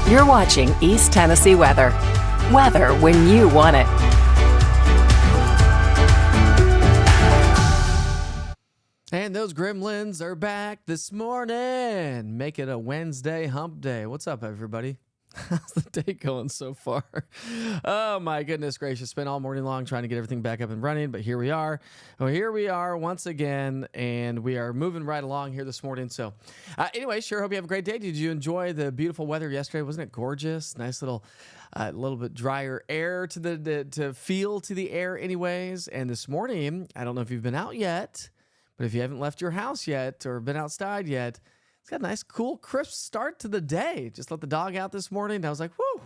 You're watching East Tennessee Weather. Weather when you want it. And those gremlins are back this morning. Make it a Wednesday hump day. What's up, everybody? How's the day going so far? Oh, my goodness gracious. Spent all morning long trying to get everything back up and running, but here we are. Well, here we are once again, and we are moving right along here this morning. So anyway, sure hope you have a great day. Did you enjoy the beautiful weather yesterday? Wasn't it gorgeous? Nice little bit drier air to feel to the air anyways. And this morning, I don't know if you've been out yet, but if you haven't left your house yet or been outside yet, it's got a nice, cool, crisp start to the day. Just let the dog out this morning. And I was like, whoo,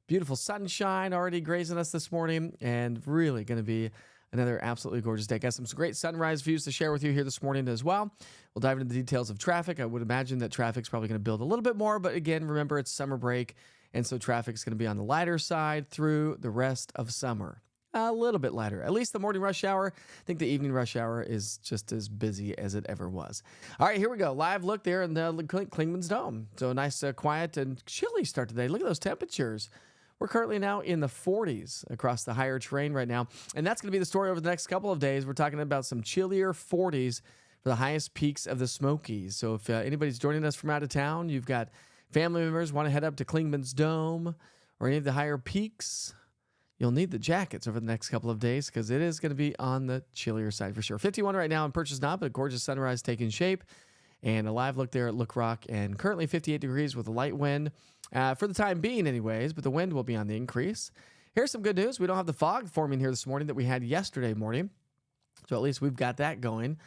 beautiful sunshine already grazing us this morning, and really going to be another absolutely gorgeous day. Got some great sunrise views to share with you here this morning as well. We'll dive into the details of traffic. I would imagine that traffic's probably going to build a little bit more, but again, remember it's summer break, and so traffic's going to be on the lighter side through the rest of summer. A little bit lighter. At least the morning rush hour. I think the evening rush hour is just as busy as it ever was. All right, here we go. Live look there in the Klingman's Dome. So a nice, quiet and chilly start today. Look at those temperatures. We're currently now in the 40s across the higher terrain right now. And that's going to be the story over the next couple of days. We're talking about some chillier 40s for the highest peaks of the Smokies. So if anybody's joining us from out of town, you've got family members want to head up to Klingman's Dome or any of the higher peaks, you'll need the jackets over the next couple of days because it is going to be on the chillier side for sure. 51 right now in Purchase Knob, but a gorgeous sunrise taking shape. And a live look there at Look Rock, and currently 58 degrees with a light wind for the time being anyways, but the wind will be on the increase. Here's some good news. We don't have the fog forming here this morning that we had yesterday morning, so at least we've got that going.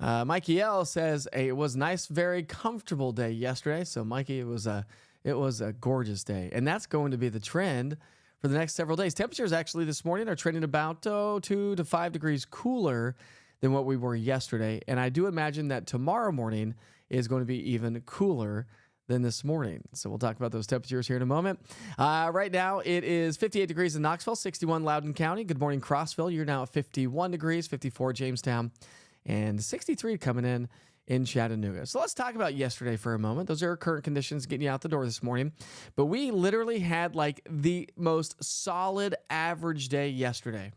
Mikey L says it was a nice, very comfortable day yesterday. So Mikey, it was a gorgeous day, and that's going to be the trend for the next several days. Temperatures actually this morning are trending about 2 to 5 degrees cooler than what we were yesterday. And I do imagine that tomorrow morning is going to be even cooler than this morning. So we'll talk about those temperatures here in a moment. Right now it is 58 degrees in Knoxville, 61 Loudoun County. Good morning, Crossville. You're now at 51 degrees, 54 Jamestown, and 63 coming in Chattanooga. So let's talk about yesterday for a moment. Those are current conditions getting you out the door this morning. But we literally had like the most solid average day yesterday.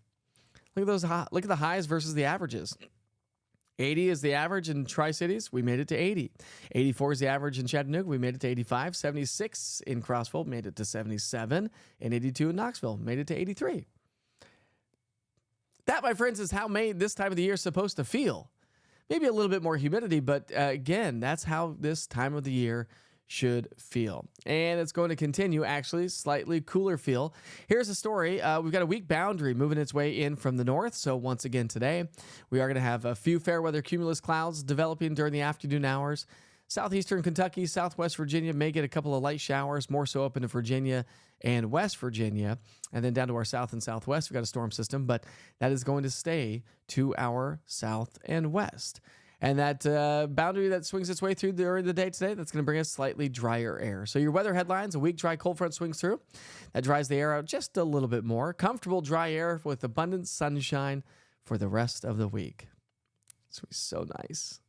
Look at the highs versus the averages. 80 is the average in Tri-Cities. We made it to 80. 84 is the average in Chattanooga. We made it to 85. 76 in Crossville, made it to 77. And 82 in Knoxville, made it to 83. That, my friends, is how this time of the year is supposed to feel. Maybe a little bit more humidity, but again, that's how this time of the year should feel. And it's going to continue, actually, slightly cooler feel. Here's a story. We've got a weak boundary moving its way in from the north. So once again today, we are going to have a few fair weather cumulus clouds developing during the afternoon hours. Southeastern Kentucky, Southwest Virginia may get a couple of light showers, more so up into Virginia and West Virginia. And then down to our south and southwest, we've got a storm system, but that is going to stay to our south and west. And that boundary that swings its way through during the day today, that's going to bring us slightly drier air. So your weather headlines, a weak, dry, cold front swings through. That dries the air out just a little bit more. Comfortable, dry air with abundant sunshine for the rest of the week. It's going to be so nice.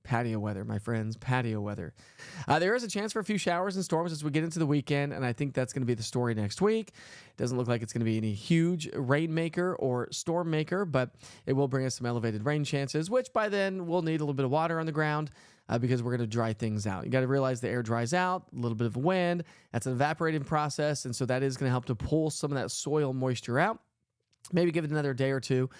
Patio weather, my friends, patio weather. There is a chance for a few showers and storms as we get into the weekend, and I think that's going to be the story next week. It doesn't look like it's going to be any huge rainmaker or storm maker, but it will bring us some elevated rain chances, which by then we'll need a little bit of water on the ground because we're going to dry things out. You got to realize the air dries out, a little bit of wind. That's an evaporating process, and so that is going to help to pull some of that soil moisture out. Maybe give it another day or two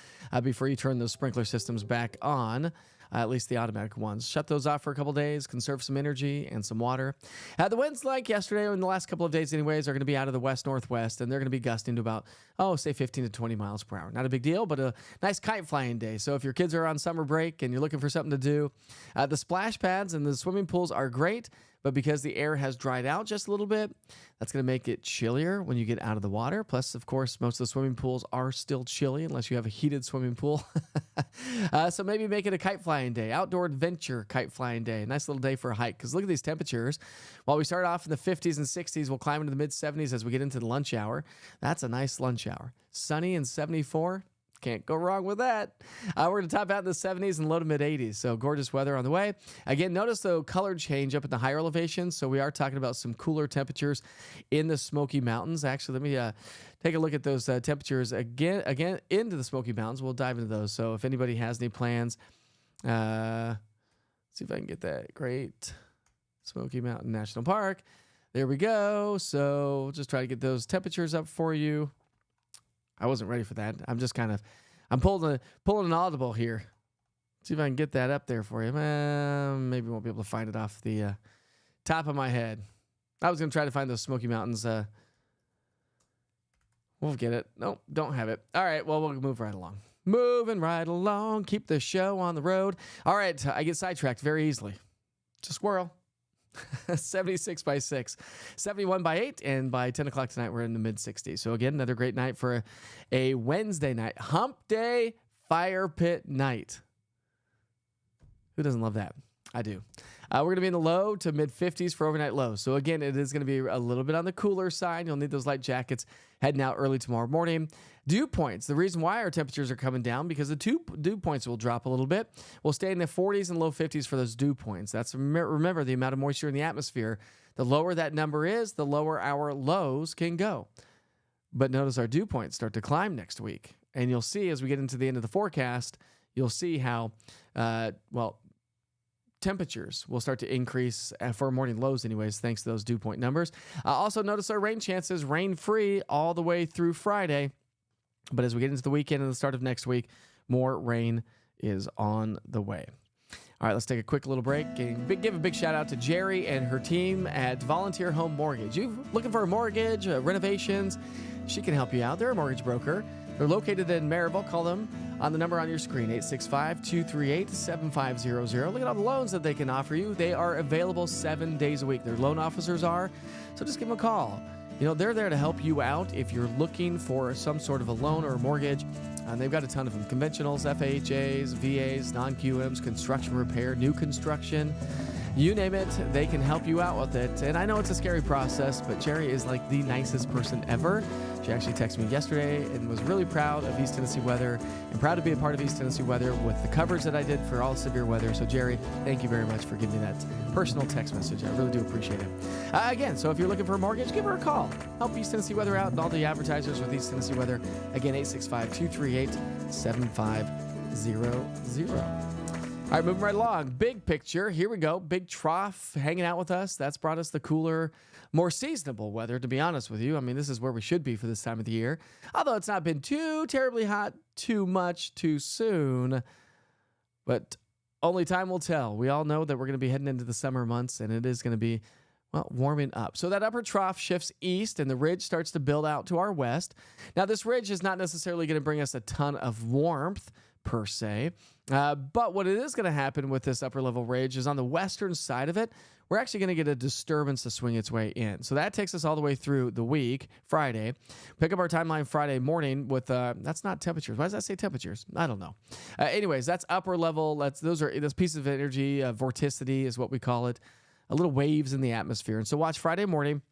before you turn those sprinkler systems back on. At least the automatic ones. Shut those off for a couple days, conserve some energy and some water. The winds like yesterday or in the last couple of days anyways are going to be out of the west-northwest, and they're going to be gusting to about, say 15 to 20 miles per hour. Not a big deal, but a nice kite flying day. So if your kids are on summer break and you're looking for something to do, the splash pads and the swimming pools are great, but because the air has dried out just a little bit, that's going to make it chillier when you get out of the water. Plus, of course, most of the swimming pools are still chilly unless you have a heated swimming pool. So maybe make it a kite flying day, outdoor adventure kite flying day. Nice little day for a hike, because look at these temperatures. While we start off in the 50s and 60s, we'll climb into the mid-70s as we get into the lunch hour. That's a nice lunch hour. Sunny and 74. Can't go wrong with that. We're going to top out in the 70s and low to mid 80s. So gorgeous weather on the way. Again, notice the color change up at the higher elevations. So we are talking about some cooler temperatures in the Smoky Mountains. Actually, let me take a look at those temperatures again into the Smoky Mountains. We'll dive into those. So if anybody has any plans, see if I can get that. Great Smoky Mountain National Park. There we go. So just try to get those temperatures up for you. I wasn't ready for that. I'm just I'm pulling an audible here. See if I can get that up there for you. Maybe won't be able to find it off the top of my head. I was going to try to find those Smoky Mountains. We'll get it. Nope, don't have it. All right, well, we'll move right along. Moving right along. Keep the show on the road. All right, I get sidetracked very easily. It's a squirrel. 76 by 6, 71 by 8, and by 10 o'clock tonight, we're in the mid-60s. So again, another great night for a Wednesday night. Hump Day Fire Pit Night. Who doesn't love that? I do. We're going to be in the low to mid-50s for overnight lows. So again, it is going to be a little bit on the cooler side. You'll need those light jackets heading out early tomorrow morning. Dew points. The reason why our temperatures are coming down because the dew points will drop a little bit. We'll stay in the 40s and low 50s for those dew points. That's remember the amount of moisture in the atmosphere. The lower that number is, the lower our lows can go. But notice our dew points start to climb next week. And you'll see as we get into the end of the forecast, you'll see how, temperatures will start to increase for morning lows anyways, thanks to those dew point numbers. Also notice our rain chances, rain-free all the way through Friday. But as we get into the weekend and the start of next week, more rain is on the way. All right, let's take a quick little break and give a big shout out to Jerry and her team at Volunteer Home Mortgage. You looking for a mortgage, renovations? She can help you out. They're a mortgage broker. They're located in Maryville. Call them on the number on your screen, 865-238-7500. Look at all the loans that they can offer you. They are available 7 days a week. Their loan officers are. So just give them a call. You know, they're there to help you out if you're looking for some sort of a loan or a mortgage. And they've got a ton of them. Conventionals, FHAs, VAs, non-QMs, construction repair, new construction. You name it, they can help you out with it. And I know it's a scary process, but Jerry is like the nicest person ever. She actually texted me yesterday and was really proud of East Tennessee Weather and proud to be a part of East Tennessee Weather with the coverage that I did for all severe weather. So Jerry, thank you very much for giving me that personal text message. I really do appreciate it. Again, so if you're looking for a mortgage, give her a call. Help East Tennessee Weather out and all the advertisers with East Tennessee Weather. Again, 865-238-7500. All right, moving right along. Big picture. Here we go. Big trough hanging out with us. That's brought us the cooler, more seasonable weather, to be honest with you. I mean, this is where we should be for this time of the year. Although it's not been too terribly hot, too much, too soon. But only time will tell. We all know that we're going to be heading into the summer months, and it is going to be, well, warming up. So that upper trough shifts east, and the ridge starts to build out to our west. Now, this ridge is not necessarily going to bring us a ton of warmth, per se. But what it is going to happen with this upper level ridge is on the western side of it, we're actually going to get a disturbance to swing its way in. So that takes us all the way through the week, Friday. Pick up our timeline Friday morning with, that's not temperatures. Why does that say temperatures? I don't know. Anyways, that's upper level. Those pieces of energy, vorticity is what we call it. A little waves in the atmosphere. And so watch Friday morning.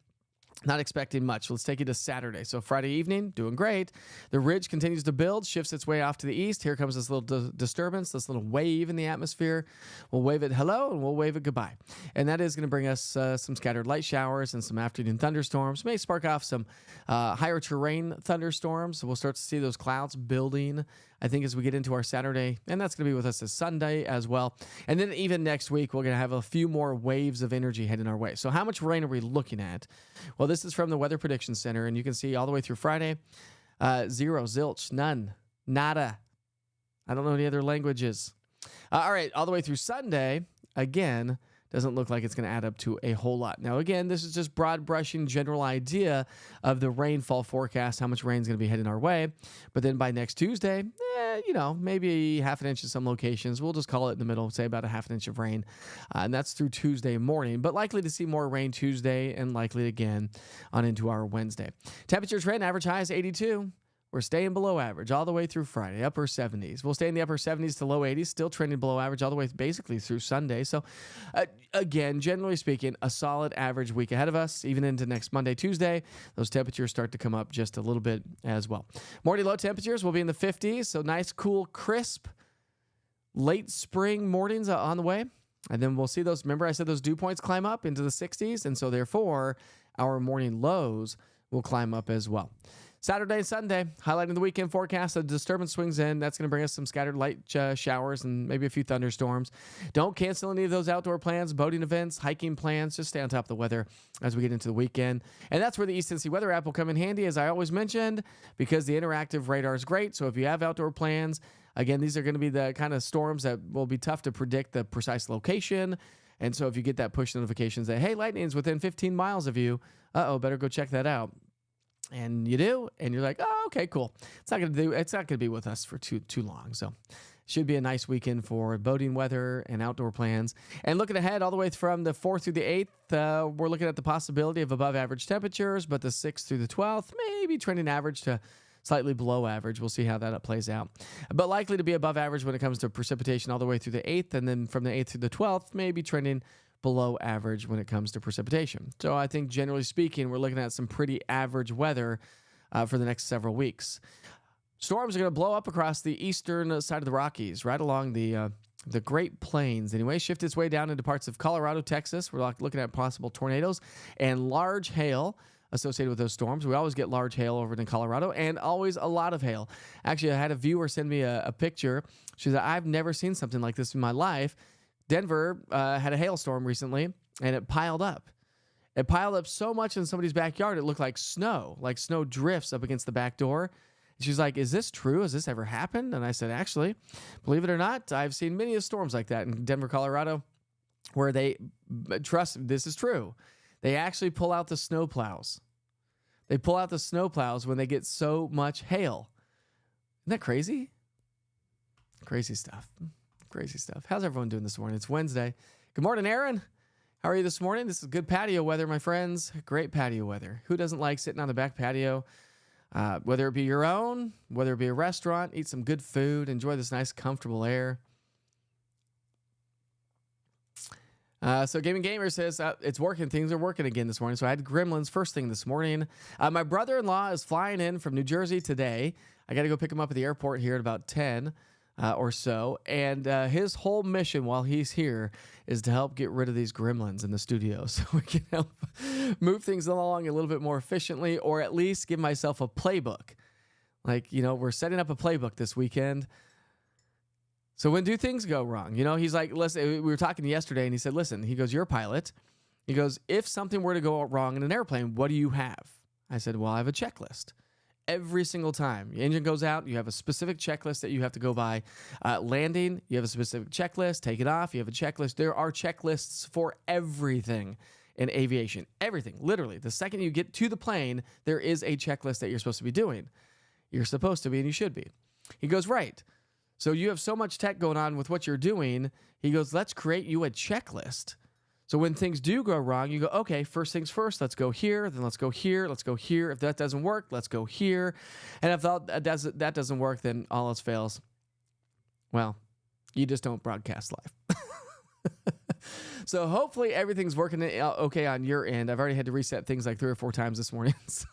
Not expecting much. Let's take you to Saturday. So Friday evening, doing great. The ridge continues to build, shifts its way off to the east. Here comes this little disturbance, this little wave in the atmosphere. We'll wave it hello and we'll wave it goodbye. And that is going to bring us some scattered light showers and some afternoon thunderstorms. May spark off some higher terrain thunderstorms. We'll start to see those clouds building, I think, as we get into our Saturday. And that's going to be with us this Sunday as well. And then even next week, we're going to have a few more waves of energy heading our way. So how much rain are we looking at? Well, this is from the Weather Prediction Center, and you can see all the way through Friday, zero, zilch, none, nada. I don't know any other languages. All right, all the way through Sunday, again, doesn't look like it's going to add up to a whole lot. Now, again, this is just broad brushing general idea of the rainfall forecast, how much rain is going to be heading our way. But then by next Tuesday, maybe half an inch in some locations. We'll just call it in the middle, say about a half an inch of rain. And that's through Tuesday morning, but likely to see more rain Tuesday and likely again on into our Wednesday. Temperatures right, average high is 82. We're staying below average all the way through Friday, upper 70s. We'll stay in the upper 70s to low 80s, still trending below average all the way basically through Sunday. So, again, generally speaking, a solid average week ahead of us, even into next Monday, Tuesday. Those temperatures start to come up just a little bit as well. Morning low temperatures will be in the 50s, so nice, cool, crisp, late spring mornings on the way. And then we'll see those. Remember, I said those dew points climb up into the 60s, and so therefore our morning lows will climb up as well. Saturday and Sunday, highlighting the weekend forecast, a disturbance swings in. That's going to bring us some scattered light showers and maybe a few thunderstorms. Don't cancel any of those outdoor plans, boating events, hiking plans. Just stay on top of the weather as we get into the weekend. And that's where the East Tennessee Weather app will come in handy, as I always mentioned, because the interactive radar is great. So if you have outdoor plans, again, these are going to be the kind of storms that will be tough to predict the precise location. And so if you get that push notification that, hey, lightning's within 15 miles of you, better go check that out. And you do, and you're like, oh, okay, cool. It's not gonna be with us for too long. So should be a nice weekend for boating weather and outdoor plans. And looking ahead all the way from the 4th through the 8th, we're looking at the possibility of above average temperatures, but the 6th through the 12th, maybe trending average to slightly below average. We'll see how that plays out. But likely to be above average when it comes to precipitation all the way through the 8th, and then from the 8th through the 12th, maybe trending below average when it comes to precipitation. So I think generally speaking, we're looking at some pretty average weather for the next several weeks. Storms are going to blow up across the eastern side of the Rockies, right along the Great Plains. Anyway, shift its way down into parts of Colorado, Texas. We're looking at possible tornadoes and large hail associated with those storms. We always get large hail over in Colorado, and always a lot of hail. Actually, I had a viewer send me a picture. She said, I've never seen something like this in my life. Denver had a hailstorm recently, and it piled up. It piled up so much in somebody's backyard, it looked like snow drifts up against the back door. She's like, is this true? Has this ever happened? And I said, actually, believe it or not, I've seen many storms like that in Denver, Colorado, where trust this is true. They actually pull out the snow plows. They pull out the snow plows when they get so much hail. Isn't that crazy? Crazy stuff. Crazy stuff. How's everyone doing this morning? It's Wednesday. Good morning, Aaron. How are you this morning? This is good patio weather, my friends. Great patio weather. Who doesn't like sitting on the back patio? Whether it be your own, whether it be a restaurant, eat some good food, enjoy this nice, comfortable air. So Gaming Gamer says it's working. Things are working again this morning. So I had gremlins first thing this morning. My brother-in-law is flying in from New Jersey today. I got to go pick him up at the airport here at about 10 or so. And his whole mission while he's here is to help get rid of these gremlins in the studio so we can help move things along a little bit more efficiently, or at least give myself a playbook. Like, we're setting up a playbook this weekend. So when do things go wrong? He's like, listen, we were talking yesterday, and he said, listen, he goes, you're a pilot. He goes, if something were to go wrong in an airplane, what do you have? I said, well, I have a checklist. Every single time the engine goes out, you have a specific checklist that you have to go by. Landing, you have a specific checklist. Take it off, you have a checklist. There are checklists for everything in aviation. Everything, literally. The second you get to the plane, there is a checklist that you're supposed to be doing. You're supposed to be, and you should be. He goes, right. So you have so much tech going on with what you're doing. He goes, let's create you a checklist. So when things do go wrong, you go, okay, first things first, let's go here, then let's go here, let's go here. If that doesn't work, let's go here. And if that doesn't work, then all else fails. Well, you just don't broadcast live. So hopefully everything's working okay on your end. I've already had to reset things like 3 or 4 times this morning. So,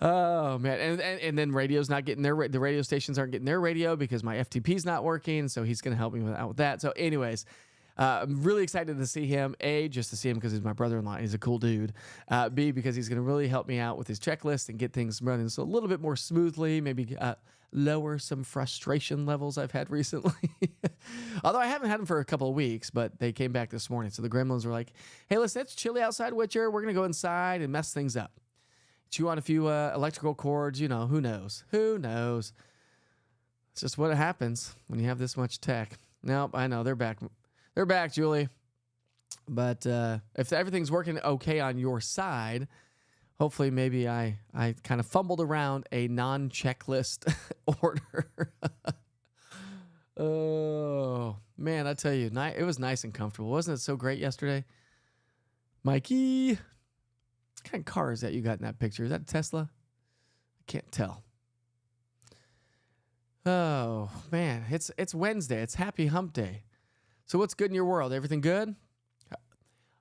oh man, and then radio's not getting the radio stations aren't getting their radio because my FTP's not working. So he's going to help me out with that. So anyways, I'm really excited to see him. A, just to see him because he's my brother-in-law. He's a cool dude. B, because he's going to really help me out with his checklist and get things running so a little bit more smoothly, maybe lower some frustration levels I've had recently. Although I haven't had them for a couple of weeks, but they came back this morning. So the gremlins were like, hey, listen, it's chilly outside, Witcher. We're going to go inside and mess things up. Chew on a few electrical cords. Who knows? Who knows? It's just what happens when you have this much tech. Nope, I know. They're back. They're back, Julie. But if everything's working okay on your side, hopefully maybe I kind of fumbled around a non-checklist order. Oh, man, I tell you, it was nice and comfortable. Wasn't it so great yesterday? Mikey, what kind of car is that you got in that picture? Is that a Tesla? I Can't tell. Oh, man. It's Wednesday. It's Happy Hump Day. So what's good in your world? Everything good?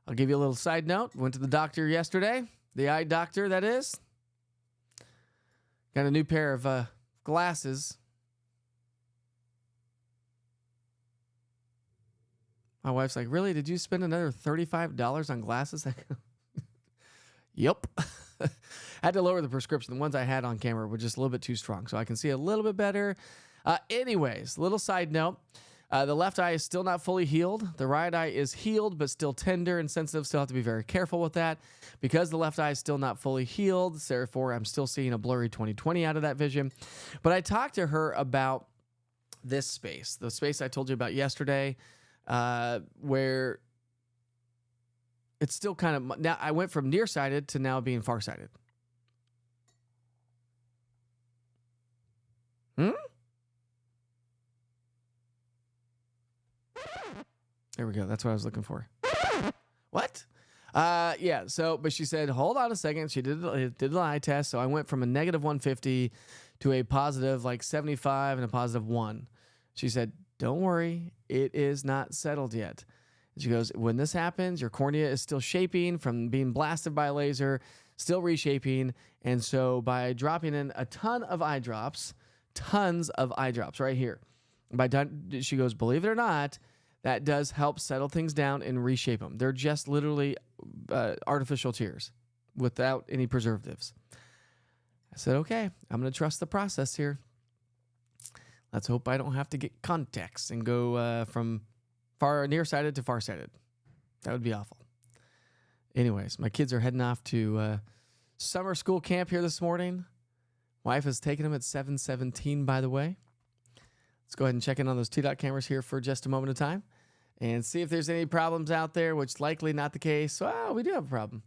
I'll give you a little side note. Went to the doctor yesterday. The eye doctor, that is. Got a new pair of glasses. My wife's like, really? Did you spend another $35 on glasses? Yep. I had to lower the prescription. The ones I had on camera were just a little bit too strong, so I can see a little bit better. Anyways, little side note. The left eye is still not fully healed. The right eye is healed, but still tender and sensitive. Still have to be very careful with that. Because the left eye is still not fully healed, therefore, I'm still seeing a blurry 20/20 out of that vision. But I talked to her about this space, the space I told you about yesterday, where it's still kind of... Now, I went from nearsighted to now being farsighted. There we go. That's what I was looking for. What? Yeah. So, but she said, hold on a second. She did an eye test. So I went from a negative 150 to a positive like 75 and a positive 1. She said, don't worry. It is not settled yet. She goes, when this happens, your cornea is still shaping from being blasted by a laser, still reshaping. And so by dropping in a ton of eye drops, tons of eye drops right here. She goes, believe it or not, that does help settle things down and reshape them. They're just literally artificial tears without any preservatives. I said, okay, I'm going to trust the process here. Let's hope I don't have to get contacts and go from nearsighted to farsighted. That would be awful. Anyways, my kids are heading off to summer school camp here this morning. Wife is taking them at 7:17, by the way. Let's go ahead and check in on those T-Dot cameras here for just a moment of time and see if there's any problems out there, which likely not the case. Well, we do have a problem.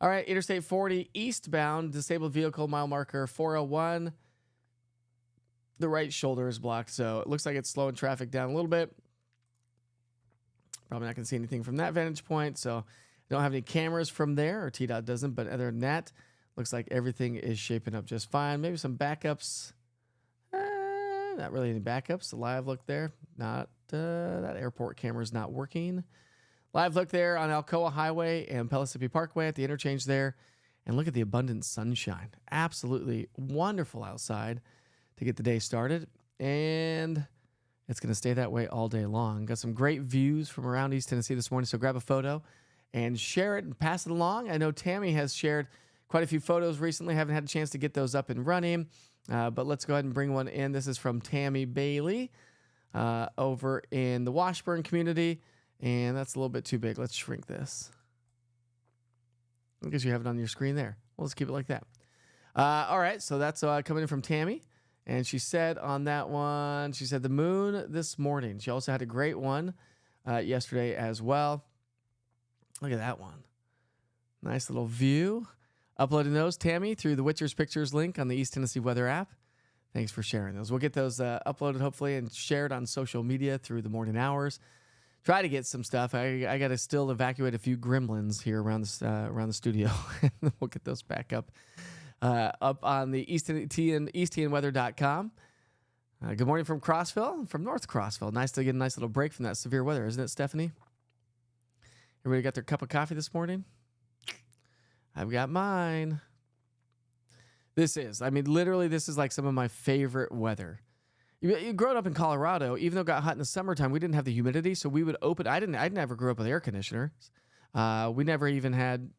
All right, Interstate 40 eastbound, disabled vehicle, mile marker 401. The right shoulder is blocked, so it looks like it's slowing traffic down a little bit. Probably not going to see anything from that vantage point, so I don't have any cameras from there, or T-Dot doesn't, but other than that, looks like everything is shaping up just fine. Maybe some backups. Not really any backups. The live look there. Not that airport camera is not working. Live look there on Alcoa Highway and Pellissippi Parkway at the interchange there. And look at the abundant sunshine. Absolutely wonderful outside to get the day started. And it's going to stay that way all day long. Got some great views from around East Tennessee this morning. So grab a photo and share it and pass it along. I know Tammy has shared quite a few photos recently. Haven't had a chance to get those up and running. But let's go ahead and bring one in. This is from Tammy Bailey over in the Washburn community. And that's a little bit too big. Let's shrink this. I guess you have it on your screen there. Well, let's keep it like that. All right. So that's coming in from Tammy. And she said on that one, she said the moon this morning. She also had a great one yesterday as well. Look at that one. Nice little view. Uploading those, Tammy, through the Witcher's Pictures link on the East Tennessee Weather app. Thanks for sharing those. We'll get those uploaded, hopefully, and shared on social media through the morning hours. Try to get some stuff. I got to still evacuate a few gremlins here around the studio. We'll get those back up on the easttnweather.com. Good morning from Crossville, from North Crossville. Nice to get a nice little break from that severe weather, isn't it, Stephanie? Everybody got their cup of coffee this morning? I've got mine. Literally, this is like some of my favorite weather. Growing up in Colorado, even though it got hot in the summertime, we didn't have the humidity, so we would open. I never grew up with air conditioners. We never even had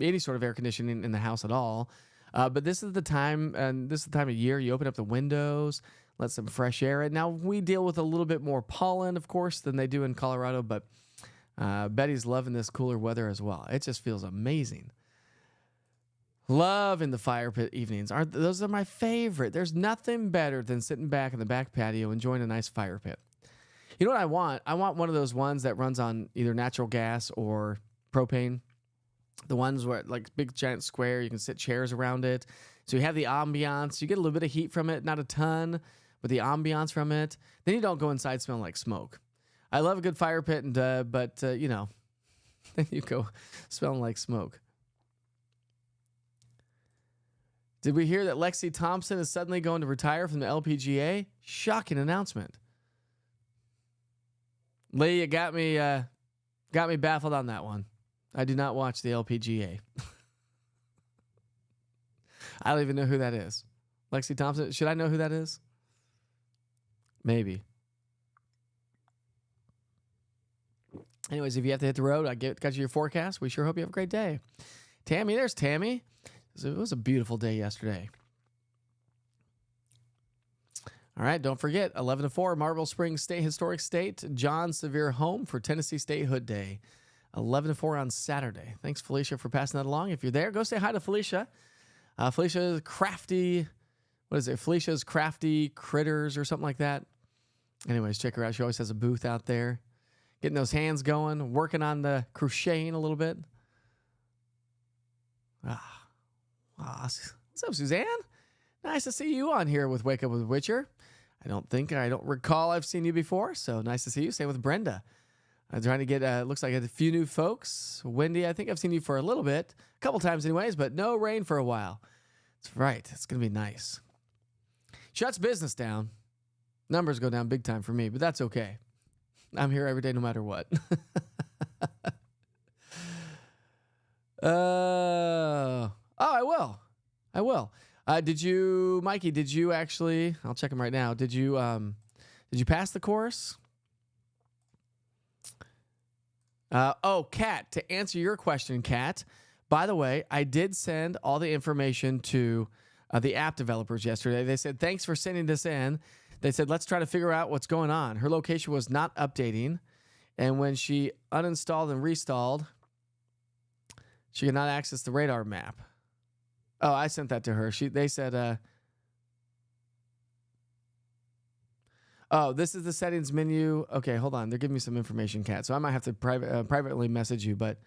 any sort of air conditioning in the house at all. But this is the time, and this is the time of year you open up the windows, let some fresh air in. Now we deal with a little bit more pollen, of course, than they do in Colorado, but Betty's loving this cooler weather as well. It just feels amazing. Loving the fire pit evenings. Those are my favorite. There's nothing better than sitting back in the back patio enjoying a nice fire pit. You know what I want? I want one of those ones that runs on either natural gas or propane. The ones where like big giant square, you can sit chairs around it. So you have the ambiance. You get a little bit of heat from it, not a ton, but the ambiance from it. Then you don't go inside smelling like smoke. I love a good fire pit, but then you go smelling like smoke. Did we hear that Lexi Thompson is suddenly going to retire from the LPGA? Shocking announcement. Lee, you got me baffled on that one. I do not watch the LPGA. I don't even know who that is. Lexi Thompson. Should I know who that is? Maybe. Anyways, if you have to hit the road, got you your forecast. We sure hope you have a great day. Tammy, there's Tammy. It was a beautiful day yesterday. All right, don't forget, 11 to 4, Marble Springs State Historic State, John Sevier Home for Tennessee Statehood Day. 11 to 4 on Saturday. Thanks, Felicia, for passing that along. If you're there, go say hi to Felicia. Felicia's Crafty, what is it? Felicia's Crafty Critters or something like that. Anyways, check her out. She always has a booth out there. Getting those hands going, working on the crocheting a little bit. What's up, Suzanne? Nice to see you on here with Wake Up with Witcher. I don't recall I've seen you before, so nice to see you. Same with Brenda. I'm trying to get, looks like a few new folks. Wendy, I think I've seen you for a little bit, a couple times anyways, but no rain for a while. That's right. It's going to be nice. Shuts business down. Numbers go down big time for me, but that's okay. I'm here every day no matter what. I will. Mikey, did you actually, I'll check him right now. Did you pass the course? Kat, to answer your question, Kat, by the way, I did send all the information to the app developers yesterday. They said, thanks for sending this in. They said, let's try to figure out what's going on. Her location was not updating. And when she uninstalled and restalled, she could not access the radar map. Oh, I sent that to her. They said, this is the settings menu. Okay, hold on. They're giving me some information, Kat. So I might have to privately message you, but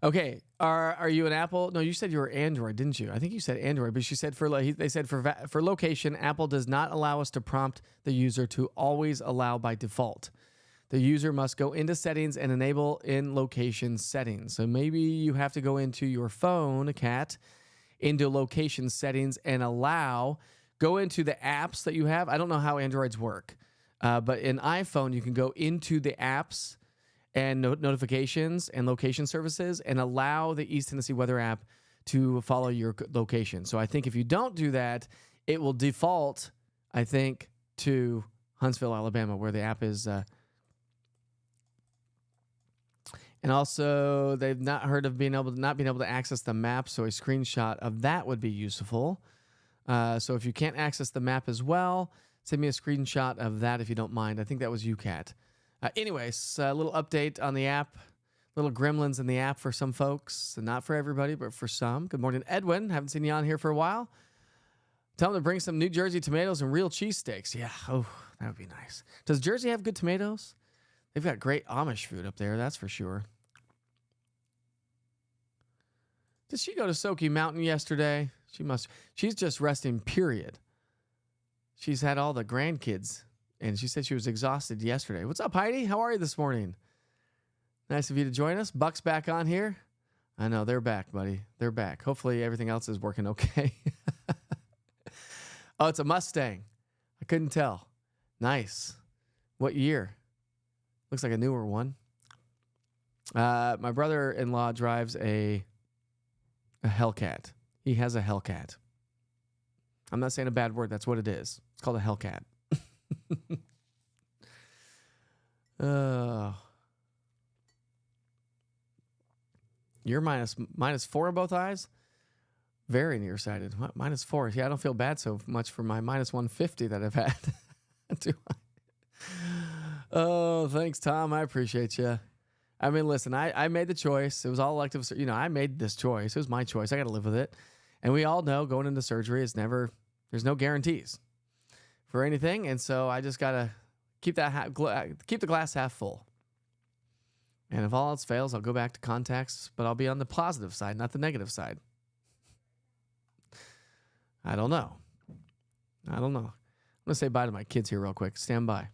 okay. Are you an Apple? No, you said you were Android, didn't you? I think you said Android, but she said they said for location, Apple does not allow us to prompt the user to always allow by default. The user must go into settings and enable in location settings. So maybe you have to go into your phone, Kat, into location settings and go into the apps that you have. I don't know how Androids work, but in iPhone, you can go into the apps and notifications and location services and allow the East Tennessee Weather app to follow your location. So I think if you don't do that, it will default, I think, to Huntsville, Alabama, where the app is. And also, they've not heard of not being able to access the map, so a screenshot of that would be useful. So if you can't access the map as well, send me a screenshot of that if you don't mind. I think that was you, Kat. Anyways, a little update on the app. Little gremlins in the app for some folks. And not for everybody, but for some. Good morning, Edwin. Haven't seen you on here for a while. Tell them to bring some New Jersey tomatoes and real cheesesteaks. Yeah, that would be nice. Does Jersey have good tomatoes? They've got great Amish food up there, that's for sure. Did she go to Soaky Mountain yesterday? She's just resting, period. She's had all the grandkids, and she said she was exhausted yesterday. What's up, Heidi? How are you this morning? Nice of you to join us. Buck's back on here. I know, they're back, buddy. They're back. Hopefully everything else is working okay. Oh, it's a Mustang. I couldn't tell. Nice. What year? Looks like a newer one. My brother-in-law drives a Hellcat. He has a Hellcat. I'm not saying a bad word. That's what it is. It's called a Hellcat. You're minus 4 in both eyes? Very nearsighted. Minus 4. Yeah, I don't feel bad so much for my minus 150 that I've had. Do I? Oh, thanks, Tom. I appreciate you. I mean, listen, I made the choice. It was all elective. I made this choice. It was my choice. I got to live with it. And we all know going into surgery there's no guarantees for anything. And so I just got to keep the glass half full. And if all else fails, I'll go back to contacts, but I'll be on the positive side, not the negative side. I don't know. I'm going to say bye to my kids here real quick. Stand by.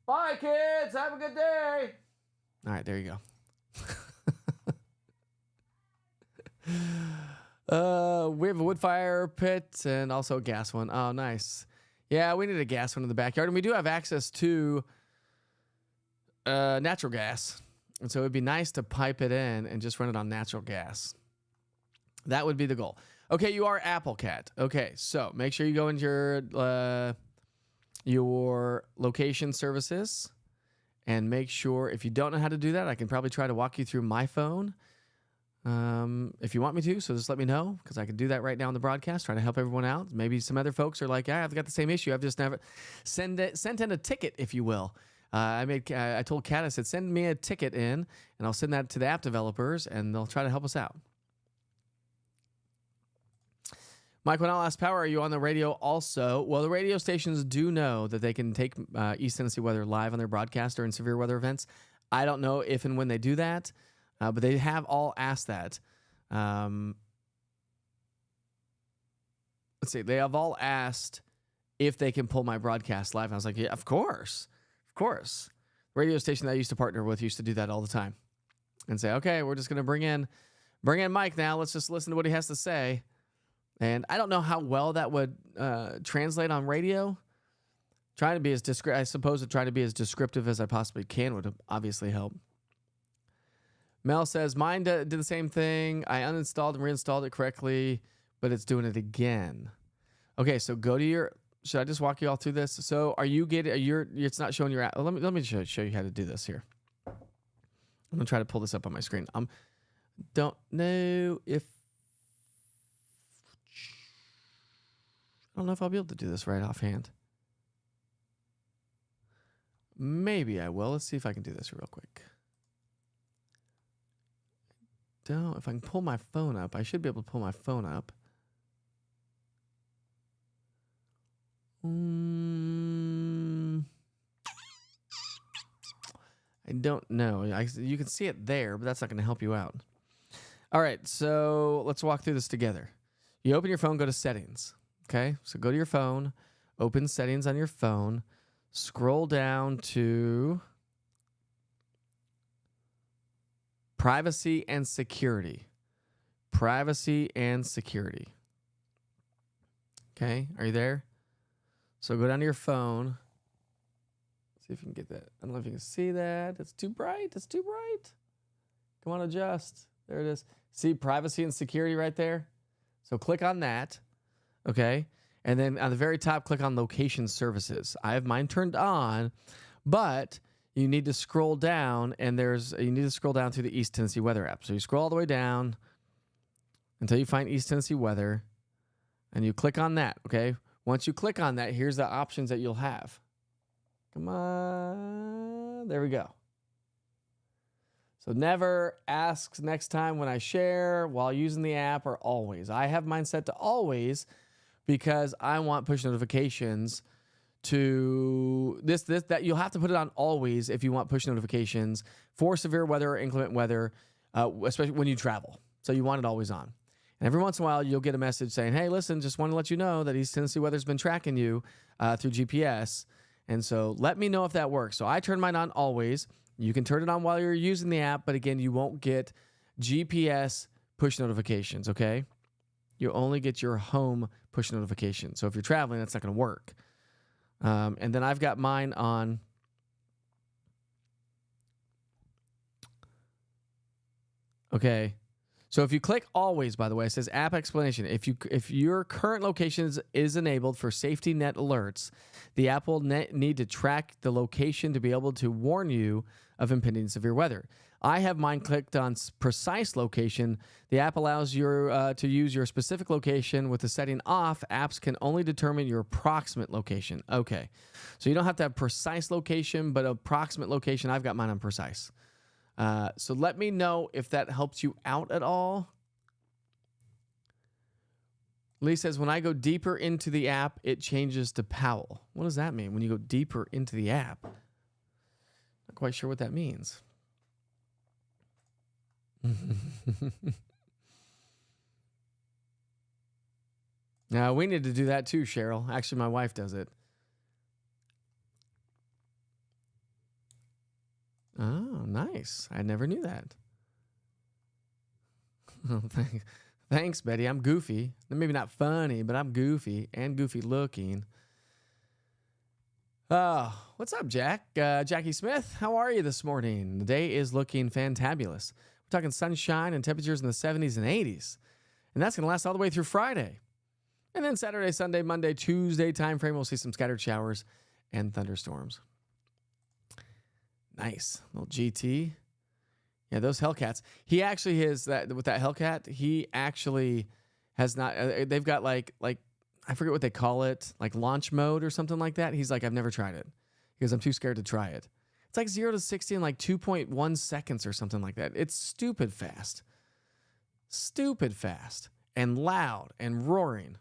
Bye, kids. Have a good day. All right, there you go. We have a wood fire pit and also a gas one. Oh, nice. Yeah, we need a gas one in the backyard, and we do have access to natural gas, and so it'd be nice to pipe it in and just run it on natural gas. That would be the goal. Okay, you are Apple Cat. Okay, so make sure you go into your location services and make sure, if you don't know how to do that, I can probably try to walk you through my phone if you want me to. So just let me know, because I can do that right now on the broadcast, trying to help everyone out. Maybe some other folks are like, yeah, I've got the same issue. I've just never sent in a ticket, if you will. I told Kat, I said, send me a ticket in, and I'll send that to the app developers, and they'll try to help us out. Mike, when I'll ask Power, are you on the radio also? Well, the radio stations do know that they can take East Tennessee weather live on their broadcast during severe weather events. I don't know if and when they do that, but they have all asked that. Let's see. They have all asked if they can pull my broadcast live. And I was like, yeah, of course. Of course. The radio station that I used to partner with used to do that all the time and say, okay, we're just going to bring in Mike now. Let's just listen to what he has to say. And I don't know how well that would translate on radio. Trying to be as I suppose trying to be as descriptive as I possibly can would obviously help. Mel says, mine did the same thing. I uninstalled and reinstalled it correctly, but it's doing it again. Okay, so go to your... Should I just walk you all through this? So are you getting... It's not showing your app. Let me show you how to do this here. I'm going to try to pull this up on my screen. Don't know if... I don't know if I'll be able to do this right offhand. Maybe I will. Let's see if I can do this real quick. If I can pull my phone up, I should be able to pull my phone up. I don't know. You can see it there, but that's not going to help you out. All right, so let's walk through this together. You open your phone, go to settings. Okay, so go to your phone, open settings on your phone, scroll down to privacy and security. Privacy and security. Okay, are you there? So go down to your phone. See if you can get that. I don't know if you can see that. It's too bright. It's too bright. Come on, adjust. There it is. See privacy and security right there? So click on that. Okay. And then on the very top, click on location services. I have mine turned on, but you need to scroll down, and you need to scroll down through the East Tennessee Weather app. So you scroll all the way down until you find East Tennessee Weather, and you click on that. Okay. Once you click on that, here's the options that you'll have. Come on. There we go. So never, asks next time when I share, while using the app, or always. I have mine set to always because I want push notifications to that you'll have to put it on always if you want push notifications for severe weather or inclement weather, especially when you travel. So you want it always on. And every once in a while, you'll get a message saying, hey, listen, just want to let you know that East Tennessee Weather's been tracking you through GPS. And so let me know if that works. So I turn mine on always. You can turn it on while you're using the app, but again, you won't get GPS push notifications, okay? You only get your home push notifications. So if you're traveling, that's not going to work. And then I've got mine on... Okay. So if you click always, by the way, it says app explanation. If your current location is enabled for safety net alerts, the app will need to track the location to be able to warn you of impending severe weather. I have mine clicked on precise location. The app allows you to use your specific location. With the setting off, apps can only determine your approximate location. Okay. So you don't have to have precise location, but approximate location. I've got mine on precise. So let me know if that helps you out at all. Lee says, when I go deeper into the app, it changes to Powell. What does that mean? When you go deeper into the app? Not quite sure what that means. Now, we need to do that too, Cheryl. Actually, my wife does it. Oh, nice. I never knew that. Thanks, Betty. I'm goofy. Maybe not funny, but I'm goofy and goofy looking. What's up, Jack? Jackie Smith, how are you this morning? The day is looking fantabulous. We're talking sunshine and temperatures in the 70s and 80s. And that's going to last all the way through Friday. And then Saturday, Sunday, Monday, Tuesday time frame, we'll see some scattered showers and thunderstorms. Nice. Little GT. Yeah, those Hellcats. He actually is that with that Hellcat. He actually has not. They've got like I forget what they call it, like launch mode or something like that. He's like, I've never tried it because I'm too scared to try it. It's like 0 to 60 in like 2.1 seconds or something like that. It's stupid fast and loud and roaring.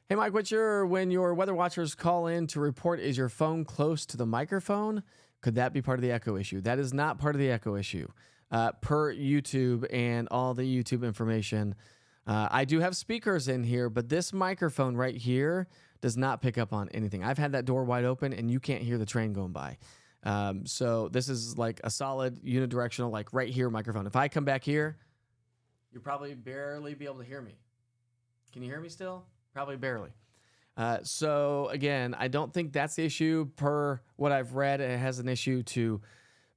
Hey, Mike, when your weather watchers call in to report, is your phone close to the microphone? Could that be part of the echo issue? That is not part of the echo issue. Per YouTube and all the YouTube information, I do have speakers in here, but this microphone right here does not pick up on anything. I've had that door wide open, and you can't hear the train going by. So this is like a solid unidirectional, like right here microphone. If I come back here, you'll probably barely be able to hear me. Can you hear me still? Probably barely. So again, I don't think that's the issue. Per what I've read, it has an issue to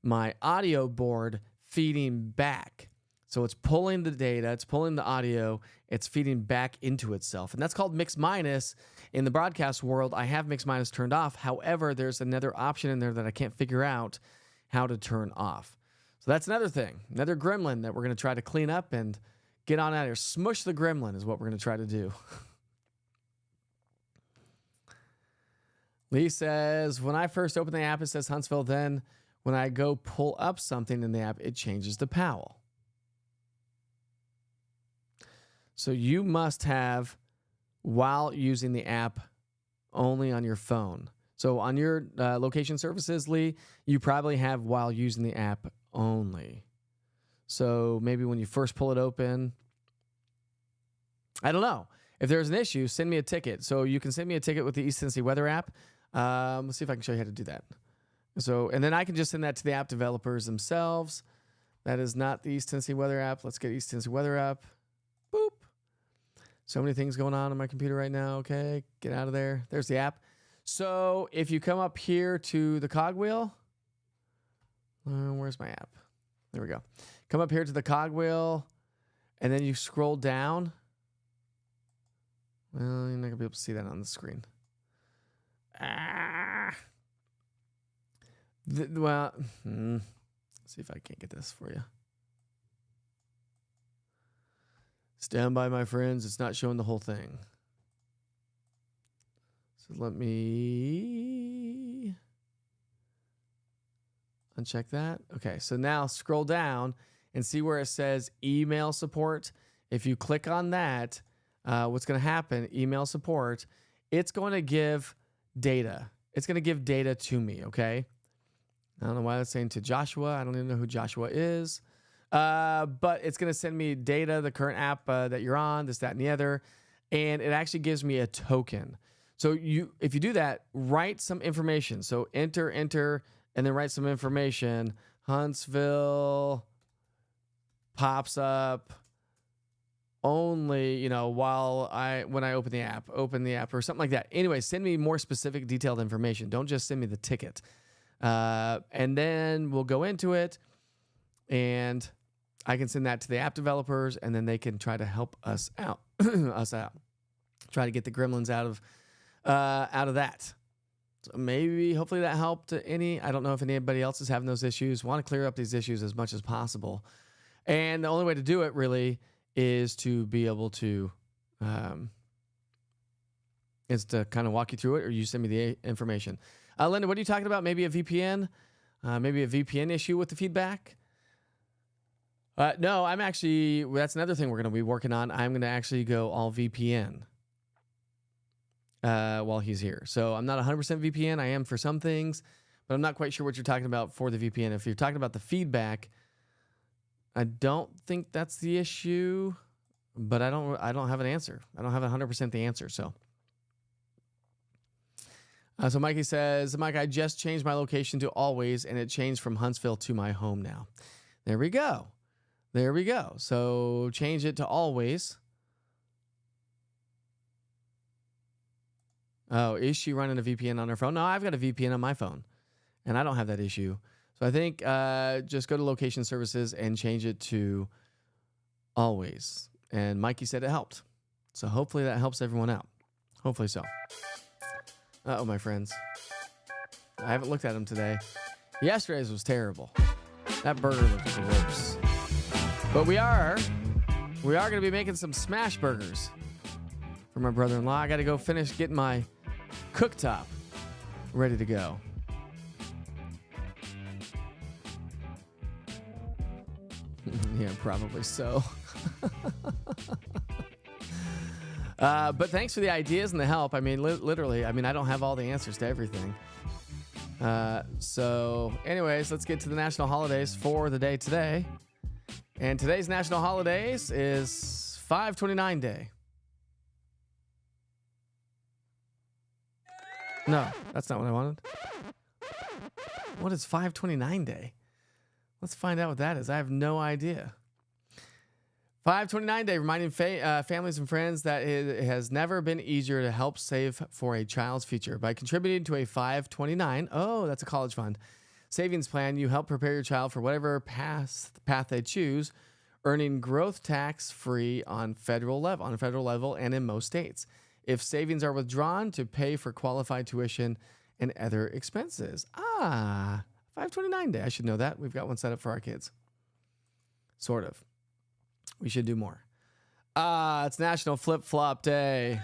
my audio board feeding back. So it's pulling the data, it's pulling the audio, it's feeding back into itself. And that's called mix minus. In the broadcast world, I have mix minus turned off. However, there's another option in there that I can't figure out how to turn off. So that's another thing, another gremlin that we're going to try to clean up and get on out here. Smush the gremlin is what we're going to try to do. Lee says, when I first open the app, it says Huntsville. Then when I go pull up something in the app, it changes to Powell. So you must have while using the app only on your phone. So on your location services, Lee, you probably have while using the app only. So maybe when you first pull it open, I don't know. If there's an issue, send me a ticket. So you can send me a ticket with the East Tennessee Weather app. Let's see if I can show you how to do that. So, and then I can just send that to the app developers themselves. That is not the East Tennessee Weather app. Let's get East Tennessee Weather app. Boop. So many things going on my computer right now. Okay, get out of there. There's the app. So if you come up here to the cogwheel, where's my app? There we go. Come up here to the cogwheel, and then you scroll down. Well, you're not going to be able to see that on the screen. Let's see if I can't get this for you. Stand by, my friends. It's not showing the whole thing. So let me uncheck that. Okay, so now scroll down and see where it says email support. If you click on that, what's going to happen, email support, it's going to give data. It's going to give data to me, okay? I don't know why it's saying to Joshua. I don't even know who Joshua is. But it's going to send me data, the current app that you're on, this, that, and the other. And it actually gives me a token. So if you do that, write some information. So enter, and then write some information. Huntsville pops up only, when I open the app or something like that. Anyway, send me more specific, detailed information. Don't just send me the ticket. And then we'll go into it, and I can send that to the app developers, and then they can try to help us out, try to get the gremlins out of that. So maybe, hopefully that helped any. I don't know if anybody else is having those issues. Want to clear up these issues as much as possible. And the only way to do it really is to be able to, is to kind of walk you through it, or you send me the information. Linda, what are you talking about? Maybe a VPN? Maybe a VPN issue with the feedback? No, that's another thing we're going to be working on. I'm going to actually go all VPN while he's here. So I'm not 100% VPN. I am for some things, but I'm not quite sure what you're talking about for the VPN. If you're talking about the feedback, I don't think that's the issue, but I don't have an answer. I don't have 100% the answer, so. So Mikey says, Mike, I just changed my location to always, and it changed from Huntsville to my home now. There we go. There we go. So change it to always. Oh, is she running a VPN on her phone? No, I've got a VPN on my phone, and I don't have that issue. So I think just go to location services and change it to always. And Mikey said it helped. So hopefully that helps everyone out. Hopefully so. Uh-oh, my friends. I haven't looked at them today. Yesterday's was terrible. That burger looked gross. But we are going to be making some smash burgers for my brother-in-law. I got to go finish getting my cooktop ready to go. Yeah, probably so. But thanks for the ideas and the help. I mean, literally, I don't have all the answers to everything. So anyways, let's get to the national holidays for the day today. And today's national holidays is 529 Day. No, that's not what I wanted. What is 529 Day? Let's find out what that is. I have no idea. 529 Day, reminding families and friends that it has never been easier to help save for a child's future. By contributing to a 529, that's a college fund, savings plan, you help prepare your child for whatever path they choose, earning growth tax-free on federal level and in most states. If savings are withdrawn to pay for qualified tuition and other expenses. 529 Day. I should know that. We've got one set up for our kids. Sort of. We should do more. It's National Flip-Flop Day.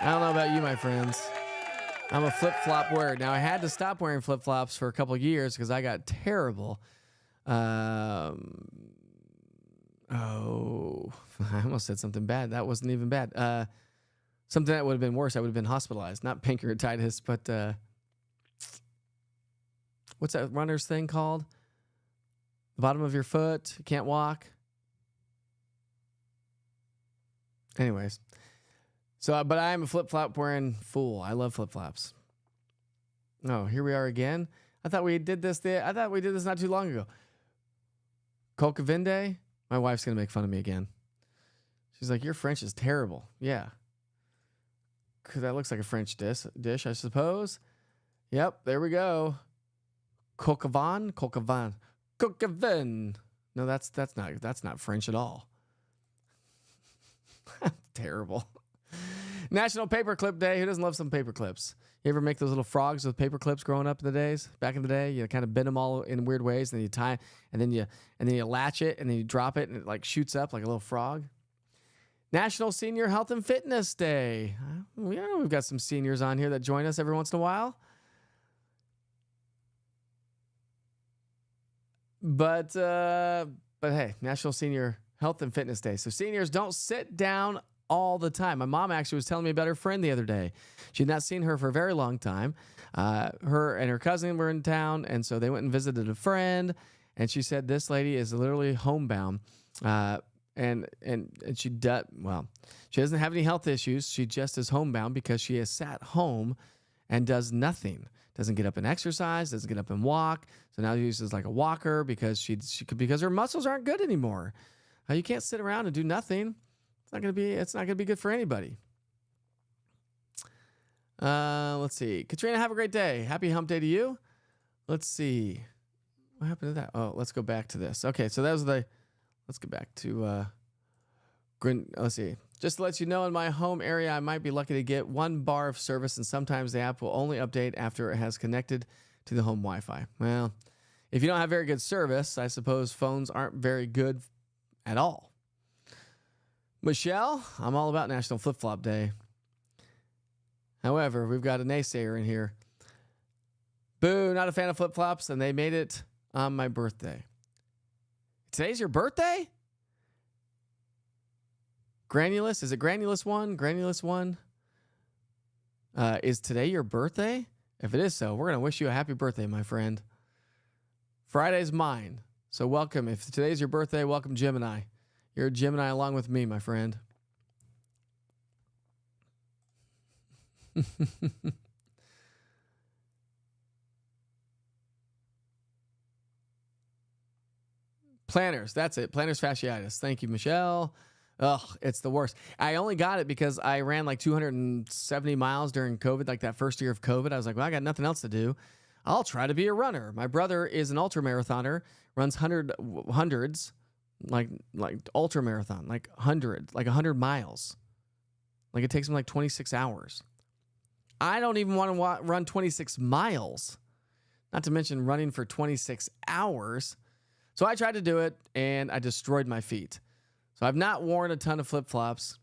I don't know about you, my friends. I'm a flip-flop wearer. Now, I had to stop wearing flip-flops for a couple of years because I got terrible. I almost said something bad. That wasn't even bad. Something that would have been worse. I would have been hospitalized. Not pancreatitis, but what's that runner's thing called? The bottom of your foot. You can't walk. Anyways. But I am a flip-flop wearing fool. I love flip-flops. Oh, here we are again. I thought we did this not too long ago. Colcavinde? My wife's going to make fun of me again. She's like, your French is terrible. Yeah. Because that looks like a French dish, I suppose. Yep, there we go. Colcavin. No, that's not French at all. Terrible. National Paperclip Day. Who doesn't love some paper clips? You ever make those little frogs with paper clips growing up back in the day? You kind of bend them all in weird ways, and then you tie, and then you latch it, and then you drop it, and it like shoots up like a little frog. National Senior Health and Fitness Day. We've got some seniors on here that join us every once in a while. But hey, National Senior Health and Fitness Day. So seniors, don't sit down all the time. My mom actually was telling me about her friend the other day. She'd not seen her for a very long time. Her and her cousin were in town, and so they went and visited a friend. And she said this lady is literally homebound. And she doesn't have any health issues. She just is homebound because she has sat home and does nothing. Doesn't get up and exercise. Doesn't get up and walk. So now she uses like a walker because because her muscles aren't good anymore. You can't sit around and do nothing. It's not gonna be good for anybody. Let's see. Katrina, have a great day. Happy hump day to you. Let's see. What happened to that? Oh, let's go back to this. Okay, so let's go back to let's see. Just to let you know, in my home area, I might be lucky to get 1 bar of service, and sometimes the app will only update after it has connected to the home Wi-Fi. Well, if you don't have very good service, I suppose phones aren't very good at all. Michelle, I'm all about National Flip-Flop Day. However, we've got a naysayer in here. Boo, not a fan of flip-flops, and they made it on my birthday. Today's your birthday? Granulous? Is it Granulous 1? Granulous 1? Is today your birthday? If it is so, we're going to wish you a happy birthday, my friend. Friday's mine. So welcome. If today's your birthday, welcome Gemini. You're a Gemini along with me, my friend. Planners, that's it. Planners fasciitis. Thank you, Michelle. Ugh, it's the worst. I only got it because I ran like 270 miles during COVID, like that first year of COVID. I was like, well, I got nothing else to do. I'll try to be a runner. My brother is an ultra marathoner, runs hundreds, like ultra marathon, like 100 miles. Like it takes him like 26 hours. I don't even want to run 26 miles, not to mention running for 26 hours. So I tried to do it and I destroyed my feet. So I've not worn a ton of flip-flops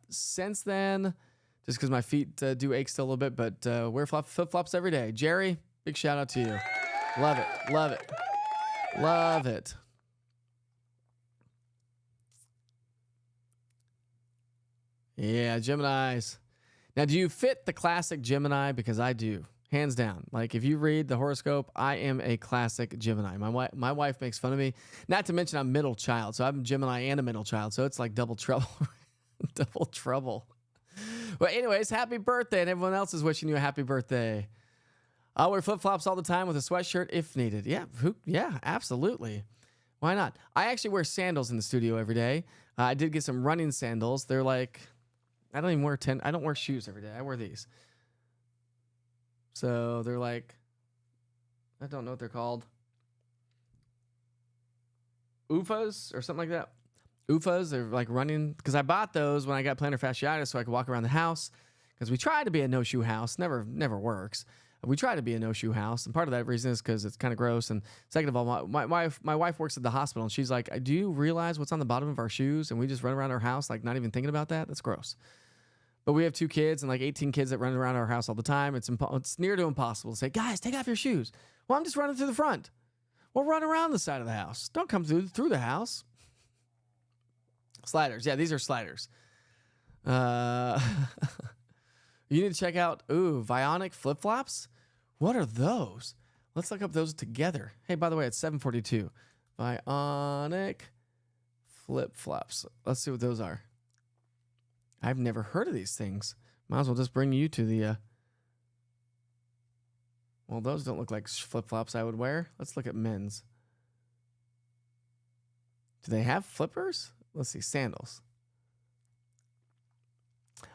since then, just because my feet do ache still a little bit, but wear flip-flops every day. Jerry, big shout out to you. Love it. Love it. Love it. Yeah, Geminis. Now, do you fit the classic Gemini? Because I do. Hands down. Like, if you read the horoscope, I am a classic Gemini. My wife makes fun of me. Not to mention I'm middle child. So I'm Gemini and a middle child. So it's like double trouble. Double trouble. But anyways, happy birthday. And everyone else is wishing you a happy birthday. I'll wear flip-flops all the time with a sweatshirt if needed. Yeah, absolutely. Why not? I actually wear sandals in the studio every day. I did get some running sandals. They're like, I don't wear shoes every day. I wear these. So they're like, I don't know what they're called. UFAs or something like that. UFAs, they're like running, because I bought those when I got plantar fasciitis so I could walk around the house, because we try to be a no-shoe house. Never works. We try to be a no-shoe house, and part of that reason is because it's kind of gross, and second of all, my wife works at the hospital, and she's like, do you realize what's on the bottom of our shoes? And we just run around our house like not even thinking about that? That's gross. But we have 2 kids and like 18 kids that run around our house all the time. It's near to impossible to say, guys, take off your shoes. Well, I'm just running through the front. Well, run around the side of the house. Don't come through the house. Sliders. Yeah, these are sliders. You need to check out, Vionic flip-flops. What are those? Let's look up those together. Hey, by the way, it's 7:42. Vionic flip-flops. Let's see what those are. I've never heard of these things. Might as well just bring you to the... Well, those don't look like flip-flops I would wear. Let's look at men's. Do they have flippers? Let's see, sandals.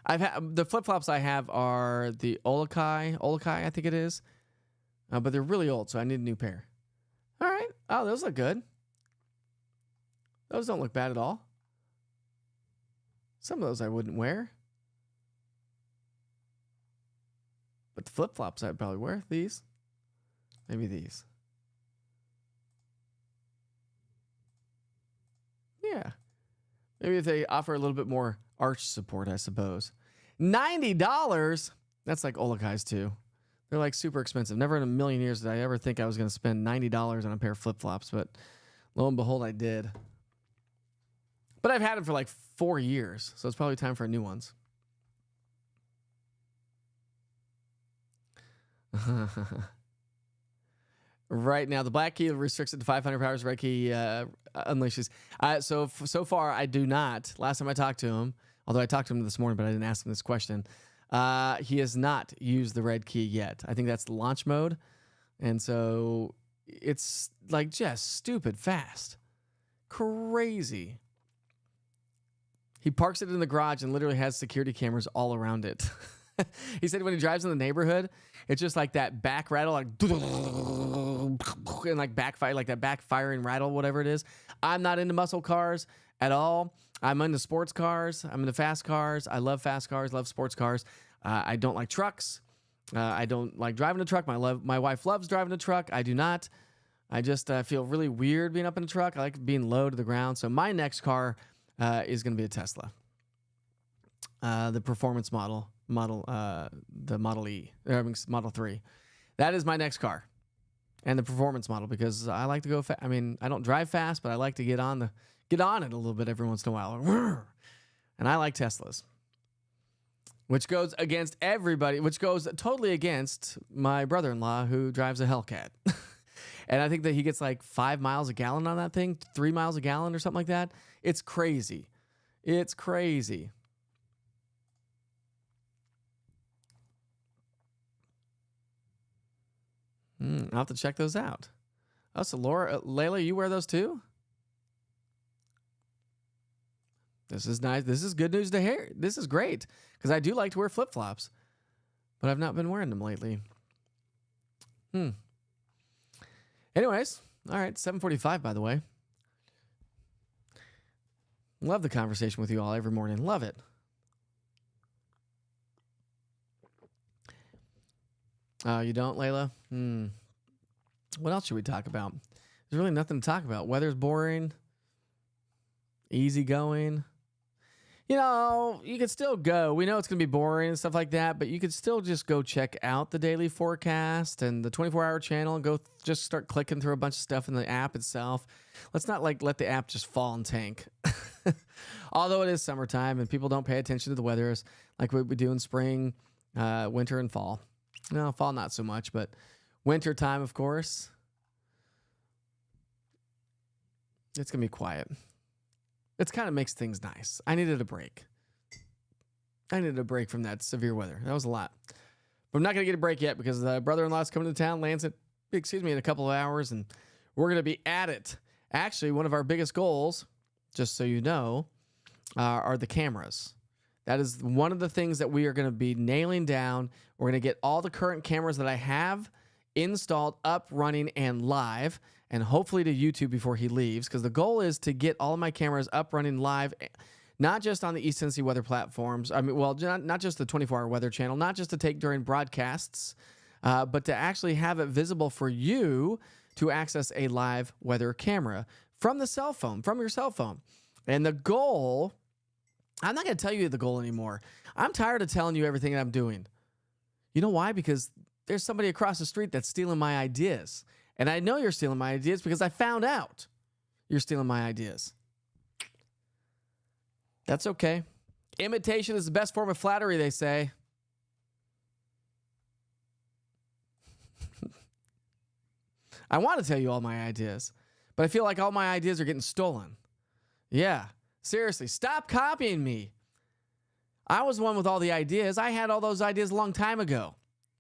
The flip-flops I have are the Olakai, I think it is. But they're really old, so I need a new pair. All right. Oh, those look good. Those don't look bad at all. Some of those I wouldn't wear. But the flip-flops I'd probably wear. These. Maybe these. Yeah. Maybe if they offer a little bit more arch support, I suppose. $90? That's like Olakai's too. They're like super expensive. Never in a million years did I ever think I was going to spend $90 on a pair of flip-flops, but lo and behold, I did. But I've had them for like 4 years, so it's probably time for new ones. Right now, the black key restricts it to 500 powers. Red key unleashes. So far, I do not. Last time I talked to him, although I talked to him this morning, but I didn't ask him this question. He has not used the red key yet. I think that's the launch mode. And so it's like just stupid fast. Crazy. He parks it in the garage and literally has security cameras all around it. He said when he drives in the neighborhood, it's just like that back rattle, like and like backfire, like that backfiring rattle, whatever it is. I'm not into muscle cars at all. I'm into sports cars. I'm into fast cars. I love fast cars, love sports cars. I don't like trucks. I don't like driving a truck. My wife loves driving a truck. I do not. I just feel really weird being up in a truck. I like being low to the ground. So my next car is going to be a Tesla. The performance model, the Model E, Model 3. That is my next car. And the performance model, because I like to go fast. I mean, I don't drive fast, but I like to get on it a little bit every once in a while. And I like Teslas. Which goes against everybody, which goes totally against my brother-in-law who drives a Hellcat. And I think that he gets like 5 miles a gallon on that thing, 3 miles a gallon or something like that. It's crazy. It's crazy. I'll have to check those out. Oh, so Laura, Layla, you wear those too? This is nice. This is good news to hear. This is great because I do like to wear flip-flops, but I've not been wearing them lately. Anyways, all right, 7:45 by the way. Love the conversation with you all every morning. Love it. You don't, Layla? What else should we talk about? There's really nothing to talk about. Weather's boring. Easy going. You know, you could still go. We know it's going to be boring and stuff like that, but you could still just go check out the daily forecast and the 24-hour channel and go just start clicking through a bunch of stuff in the app itself. Let's not let the app just fall and tank. Although it is summertime and people don't pay attention to the weather like we do in spring, winter, and fall. No, fall not so much, but winter time, of course. It's going to be quiet. It kind of makes things nice. I needed a break. I needed a break from that severe weather. That was a lot. But I'm not going to get a break yet because the brother-in-law is coming to town, lands in a couple of hours, and we're going to be at it. Actually, one of our biggest goals, just so you know, are the cameras. That is one of the things that we are going to be nailing down. We're going to get all the current cameras that I have installed, up, running, and live, and hopefully to YouTube before he leaves, because the goal is to get all of my cameras up, running, live, not just on the East Tennessee weather platforms. I mean, well, not just the 24-hour weather channel, not just to take during broadcasts, but to actually have it visible for you to access a live weather camera from the cell phone, from your cell phone. And the goal, I'm not going to tell you the goal anymore. I'm tired of telling you everything that I'm doing. You know why? Because there's somebody across the street that's stealing my ideas. And I know you're stealing my ideas because I found out you're stealing my ideas. That's okay. Imitation is the best form of flattery, they say. I want to tell you all my ideas, but I feel like all my ideas are getting stolen. Yeah, seriously, stop copying me. I was the one with all the ideas. I had all those ideas a long time ago.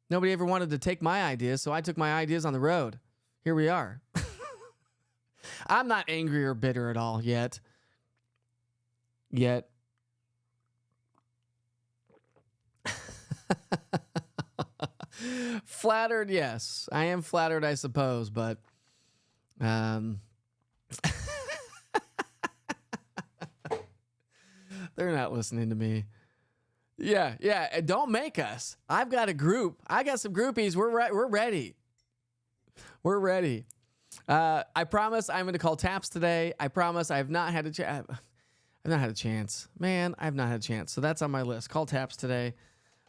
Nobody ever wanted to take my ideas, so I took my ideas on the road. Here we are. I'm not angry or bitter at all yet. Flattered, yes. I am flattered, I suppose, but they're not listening to me. Yeah. Don't make us. I've got a group. I got some groupies. We're ready. We're ready. I promise I'm going to call Taps today. I promise I have not had a chance. I've not had a chance. Man, I've not had a chance. So that's on my list. Call Taps today.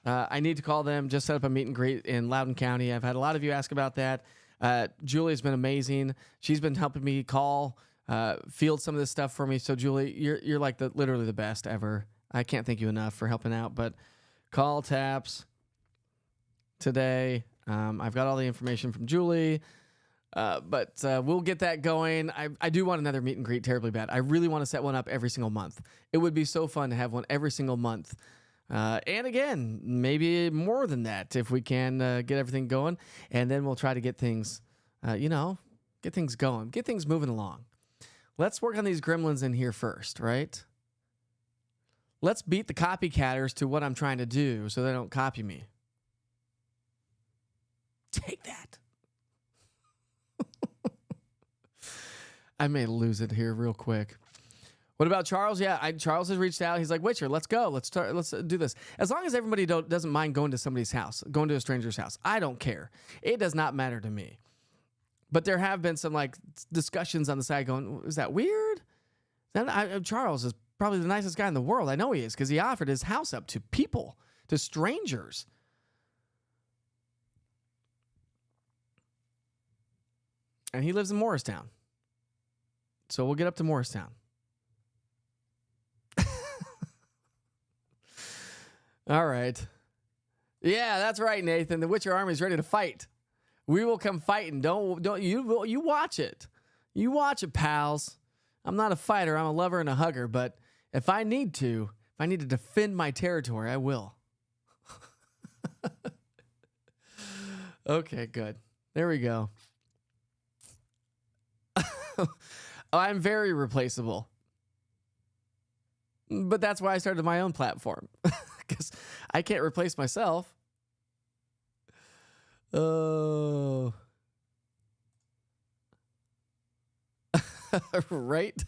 I need to call them, just set up a meet and greet in Loudoun County. I've had a lot of you ask about that. Julie's been amazing. She's been helping me call, field some of this stuff for me. So Julie, you're like literally the best ever. I can't thank you enough for helping out, but call Taps today. I've got all the information from Julie, but we'll get that going. I do want another meet and greet terribly bad. I really want to set one up every single month. It would be so fun to have one every single month. And again, maybe more than that if we can get everything going. And then we'll try to get things, get things going, get things moving along. Let's work on these gremlins in here first, right? Let's beat the copycatters to what I'm trying to do so they don't copy me. Take that. I may lose it here real quick. What about Charles? Yeah, Charles has reached out. He's like, Witcher, let's go. Let's do this. As long as everybody doesn't mind going to somebody's house, going to a stranger's house. I don't care. It does not matter to me. But there have been some discussions on the side going, is that weird? Charles is probably the nicest guy in the world. I know he is because he offered his house up to people, to strangers. And he lives in Morristown. So we'll get up to Morristown. All right. Yeah, that's right, Nathan. The Witcher army is ready to fight. We will come fighting. Don't you watch it. You watch it, pals. I'm not a fighter. I'm a lover and a hugger, but if I need to defend my territory, I will. Okay, good. There we go. I'm very replaceable. But that's why I started my own platform. Because I can't replace myself. Oh. Right?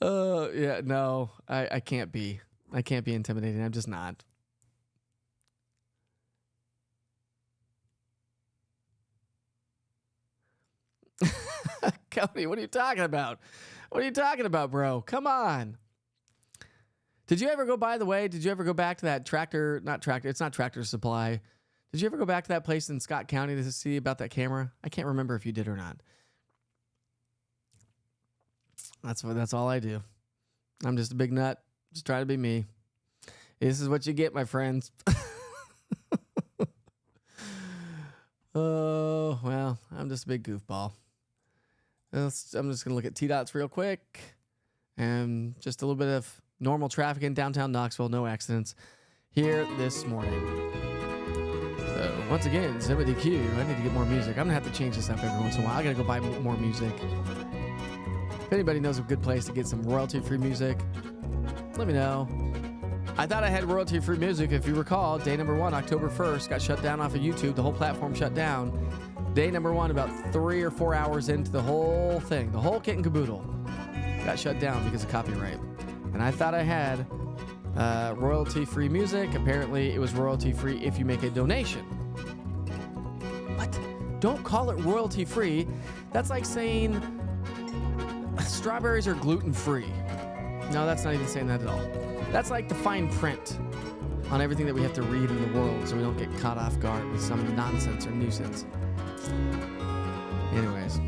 Yeah, no, I can't be. I can't be intimidating. I'm just not. Cody, what are you talking about? What are you talking about, bro? Come on. Did you ever go, by the way, did you ever go back to that it's not Tractor Supply. Did you ever go back to that place in Scott County to see about that camera? I can't remember if you did or not. That's all I do. I'm just a big nut. Just try to be me. This is what you get, my friends. Oh, well, I'm just a big goofball. I'm just going to look at T-Dots real quick. And just a little bit of normal traffic in downtown Knoxville. No accidents here this morning. So, once again, Zimity Q. I need to get more music. I'm going to have to change this up every once in a while. I got to go buy more music. If anybody knows a good place to get some royalty-free music, let me know. I thought I had royalty-free music. If you recall, day number 1, October 1st, got shut down off of YouTube. The whole platform shut down. Day number 1, about 3 or 4 hours into the whole thing, the whole kit and caboodle, got shut down because of copyright. And I thought I had royalty-free music. Apparently, it was royalty-free if you make a donation. What? Don't call it royalty-free. That's like saying strawberries are gluten-free. No, that's not even saying that at all. That's like the fine print on everything that we have to read in the world so we don't get caught off guard with some nonsense or nuisance. Anyways,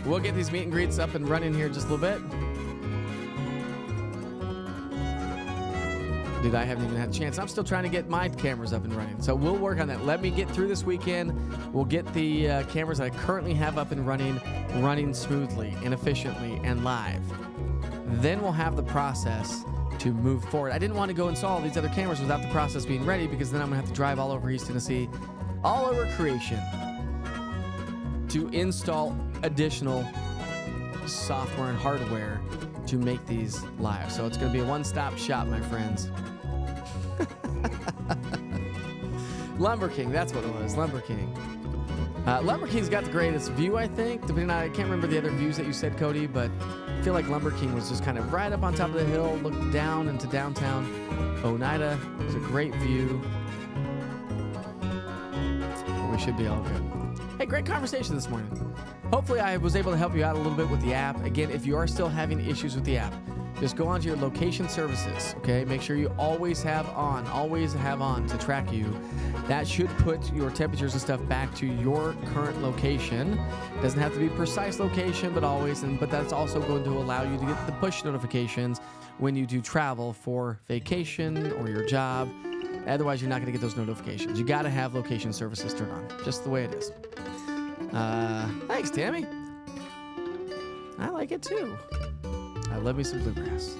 we'll get these meet and greets up and running here in just a little bit. Dude, I haven't even had a chance. I'm still trying to get my cameras up and running. So we'll work on that. Let me get through this weekend. We'll get the cameras that I currently have up and running smoothly and efficiently and live. Then we'll have the process to move forward. I didn't want to go install these other cameras without the process being ready because then I'm going to have to drive all over East Tennessee, all over Creation, to install additional software and hardware to make these live. So it's going to be a one-stop shop, my friends. Lumber King, that's what it was, Lumber King. Lumber King's got the greatest view, I think. I can't remember the other views that you said, Cody, but I feel like Lumber King was just kind of right up on top of the hill, looked down into downtown Oneida. It was a great view. But we should be all good. Hey, great conversation this morning. Hopefully I was able to help you out a little bit with the app. Again, if you are still having issues with the app, just go onto your location services, okay? Make sure you always have on to track you. That should put your temperatures and stuff back to your current location. Doesn't have to be precise location, but always. But that's also going to allow you to get the push notifications when you do travel for vacation or your job. Otherwise, you're not going to get those notifications. You got to have location services turned on, just the way it is. Thanks, Tammy. I like it too. I love me some bluegrass.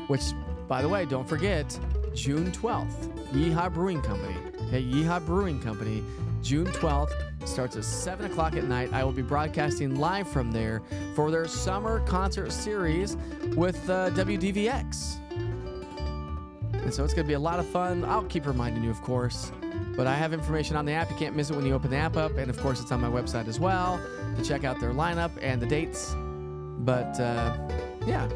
Which, by the way, don't forget, June 12th, Yeehaw Brewing Company. Okay, Yeehaw Brewing Company, June 12th, starts at 7 o'clock at night. I will be broadcasting live from there for their summer concert series with WDVX. And so it's going to be a lot of fun. I'll keep reminding you, of course. But I have information on the app. You can't miss it when you open the app up. And, of course, it's on my website as well to check out their lineup and the dates. But, yeah.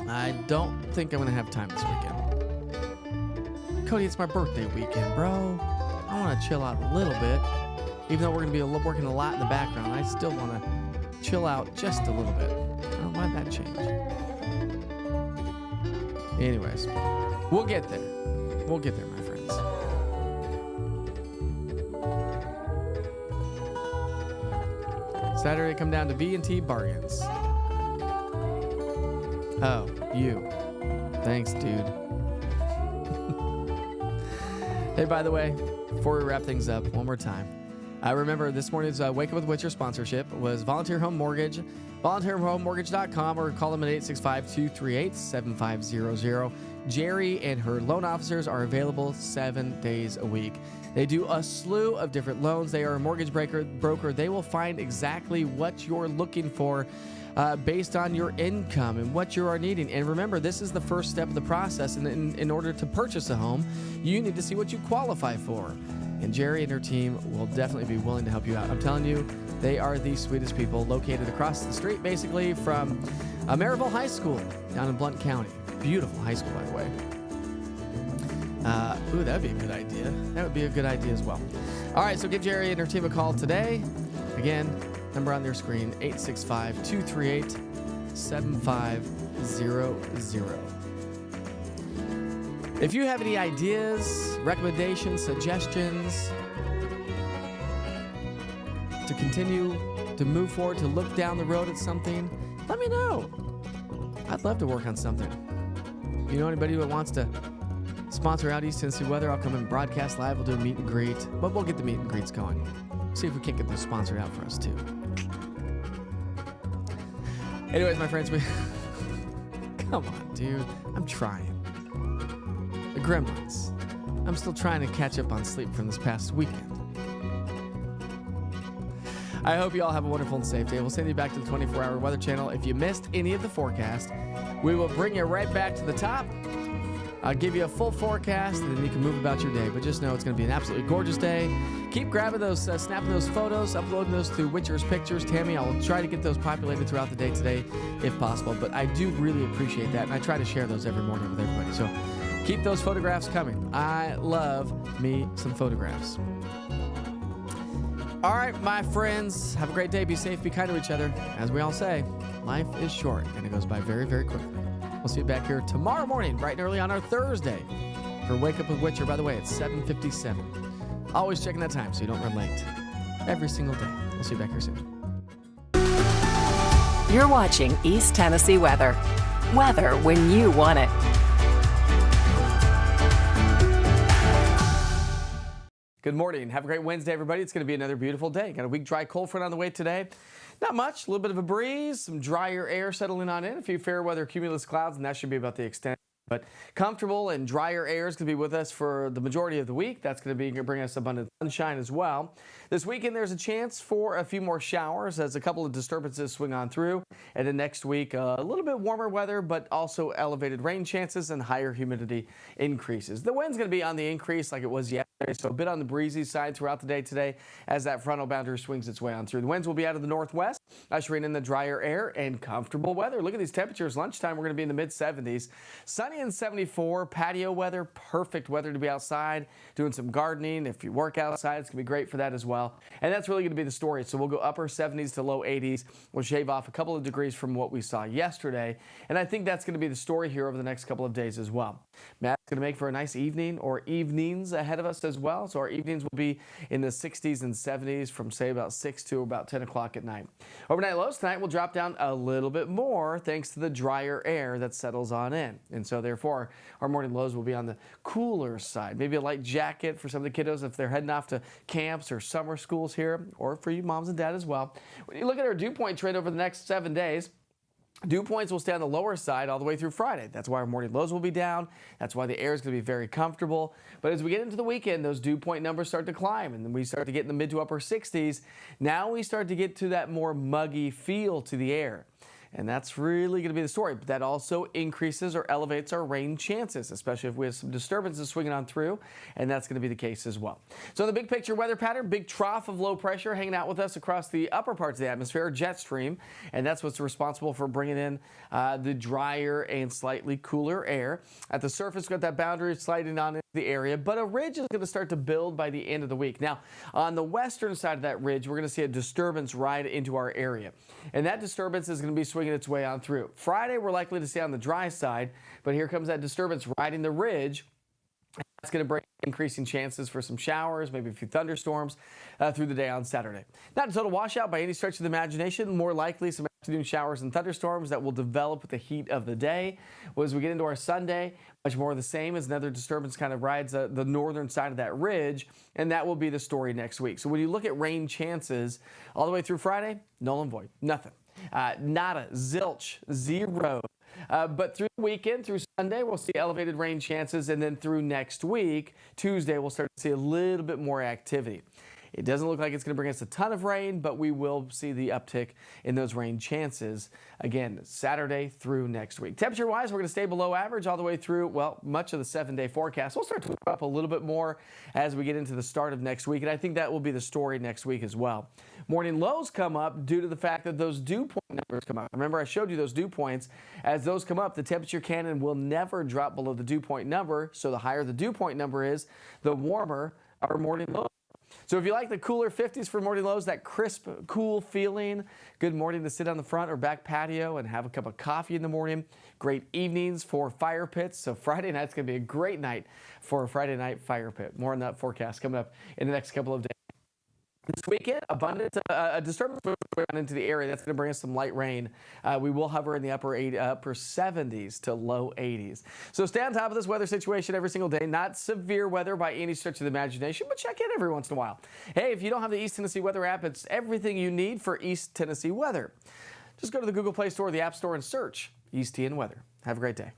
I don't think I'm going to have time this weekend. Cody, it's my birthday weekend, bro. I want to chill out a little bit. Even though we're going to be working a lot in the background, I still want to chill out just a little bit. I don't want that change. Anyways, we'll get there. We'll get there, my friends. Saturday, come down to V&T Bargains. Oh, you. Thanks, dude. Hey, by the way, before we wrap things up, one more time. I remember this morning's Wake Up with Witcher sponsorship was Volunteer Home Mortgage. VolunteerHomeMortgage.com or call them at 865-238-7500. Jerry and her loan officers are available 7 days a week. They do a slew of different loans. They are a mortgage broker. They will find exactly what you're looking for based on your income and what you are needing. And remember, this is the first step of the process. And in order to purchase a home, you need to see what you qualify for. And Jerry and her team will definitely be willing to help you out. I'm telling you, they are the sweetest people, located across the street, basically, from Maryville High School down in Blount County. Beautiful high school, by the way. Ooh, that would be a good idea. That would be a good idea as well. All right, so give Jerry and her team a call today. Again, number on their screen, 865-238-7500. If you have any ideas, recommendations, suggestions to continue to move forward, to look down the road at something, let me know. I'd love to work on something. If you know anybody who wants to sponsor out East Tennessee Weather, I'll come and broadcast live. We'll do a meet and greet, but we'll get the meet and greets going. See if we can't get those sponsored out for us too. Anyways, my friends, come on, dude. I'm trying. The Gremlins. I'm still trying to catch up on sleep from this past weekend. I hope you all have a wonderful and safe day. We'll send you back to the 24-hour Weather Channel. If you missed any of the forecast, we will bring you right back to the top. I'll give you a full forecast, and then you can move about your day. But just know it's going to be an absolutely gorgeous day. Keep grabbing those, snapping those photos, uploading those to Witcher's Pictures. Tammy, I'll try to get those populated throughout the day today if possible. But I do really appreciate that, and I try to share those every morning with everybody. So keep those photographs coming. I love me some photographs. All right, my friends, have a great day. Be safe, be kind to each other. As we all say, life is short, and it goes by very, very quickly. We'll see you back here tomorrow morning, bright and early on our Thursday for Wake Up with Witcher. By the way, it's 7:57. Always checking that time so you don't run late. Every single day. We'll see you back here soon. You're watching East Tennessee Weather. Weather when you want it. Good morning. Have a great Wednesday, everybody. It's going to be another beautiful day. Got a weak, dry cold front on the way today. Not much. A little bit of a breeze, some drier air settling on in, a few fair weather cumulus clouds, and that should be about the extent. But comfortable and drier air is going to be with us for the majority of the week. That's going to bring us abundant sunshine as well. This weekend, there's a chance for a few more showers as a couple of disturbances swing on through. And then next week, a little bit warmer weather, but also elevated rain chances and higher humidity increases. The wind's going to be on the increase like it was yesterday, so a bit on the breezy side throughout the day today as that frontal boundary swings its way on through. The winds will be out of the northwest, ushering in the drier air and comfortable weather. Look at these temperatures. Lunchtime, we're going to be in the mid-70s. Sunny and 74, patio weather, perfect weather to be outside, doing some gardening. If you work outside, it's going to be great for that as well. And that's really going to be the story. So we'll go upper 70s to low 80s. We'll shave off a couple of degrees from what we saw yesterday. And I think that's going to be the story here over the next couple of days as well. Matt's going to make for a nice evening or evenings ahead of us as well. So our evenings will be in the 60s and 70s from, say, about 6 to about 10 o'clock at night. Overnight lows tonight will drop down a little bit more thanks to the drier air that settles on in. And so therefore, our morning lows will be on the cooler side. Maybe a light jacket for some of the kiddos if they're heading off to camps or summer schools here, or for you moms and dad as well. When you look at our dew point trend over the next 7 days, dew points will stay on the lower side all the way through Friday. That's why our morning lows will be down. That's why the air is going to be very comfortable. But as we get into the weekend, those dew point numbers start to climb, and then we start to get in the mid to upper 60s. Now we start to get to that more muggy feel to the air. And that's really going to be the story. But that also increases or elevates our rain chances, especially if we have some disturbances swinging on through. And that's going to be the case as well. So the big picture weather pattern, big trough of low pressure hanging out with us across the upper parts of the atmosphere, jet stream. And that's what's responsible for bringing in the drier and slightly cooler air. At the surface, we've got that boundary sliding on into the area. But a ridge is going to start to build by the end of the week. Now, on the western side of that ridge, we're going to see a disturbance ride into our area. And that disturbance is going to be swinging its way on through. Friday, we're likely to stay on the dry side, but here comes that disturbance riding the ridge. That's going to bring increasing chances for some showers, maybe a few thunderstorms through the day on Saturday. Not a total washout by any stretch of the imagination. More likely some afternoon showers and thunderstorms that will develop with the heat of the day. Well, as we get into our Sunday, much more of the same as another disturbance kind of rides the northern side of that ridge, and that will be the story next week. So when you look at rain chances all the way through Friday, null and void, nothing. Nada, zilch, zero. But through the weekend, through Sunday, we'll see elevated rain chances. And then through next week, Tuesday, we'll start to see a little bit more activity. It doesn't look like it's going to bring us a ton of rain, but we will see the uptick in those rain chances again Saturday through next week. Temperature-wise, we're going to stay below average all the way through, well, much of the 7-day forecast. We'll start to move up a little bit more as we get into the start of next week, and I think that will be the story next week as well. Morning lows come up due to the fact that those dew point numbers come up. Remember, I showed you those dew points. As those come up, the temperature cannon will never drop below the dew point number, so the higher the dew point number is, the warmer our morning lows. So if you like the cooler 50s for morning lows, that crisp, cool feeling, good morning to sit on the front or back patio and have a cup of coffee in the morning. Great evenings for fire pits. So Friday night's going to be a great night for a Friday night fire pit. More on that forecast coming up in the next couple of days. This weekend, abundant disturbance going into the area. That's going to bring us some light rain. We will hover in the upper 70s to low 80s. So stay on top of this weather situation every single day. Not severe weather by any stretch of the imagination, but check in every once in a while. Hey, if you don't have the East Tennessee Weather app, it's everything you need for East Tennessee weather. Just go to the Google Play Store or the App Store and search East TN Weather. Have a great day.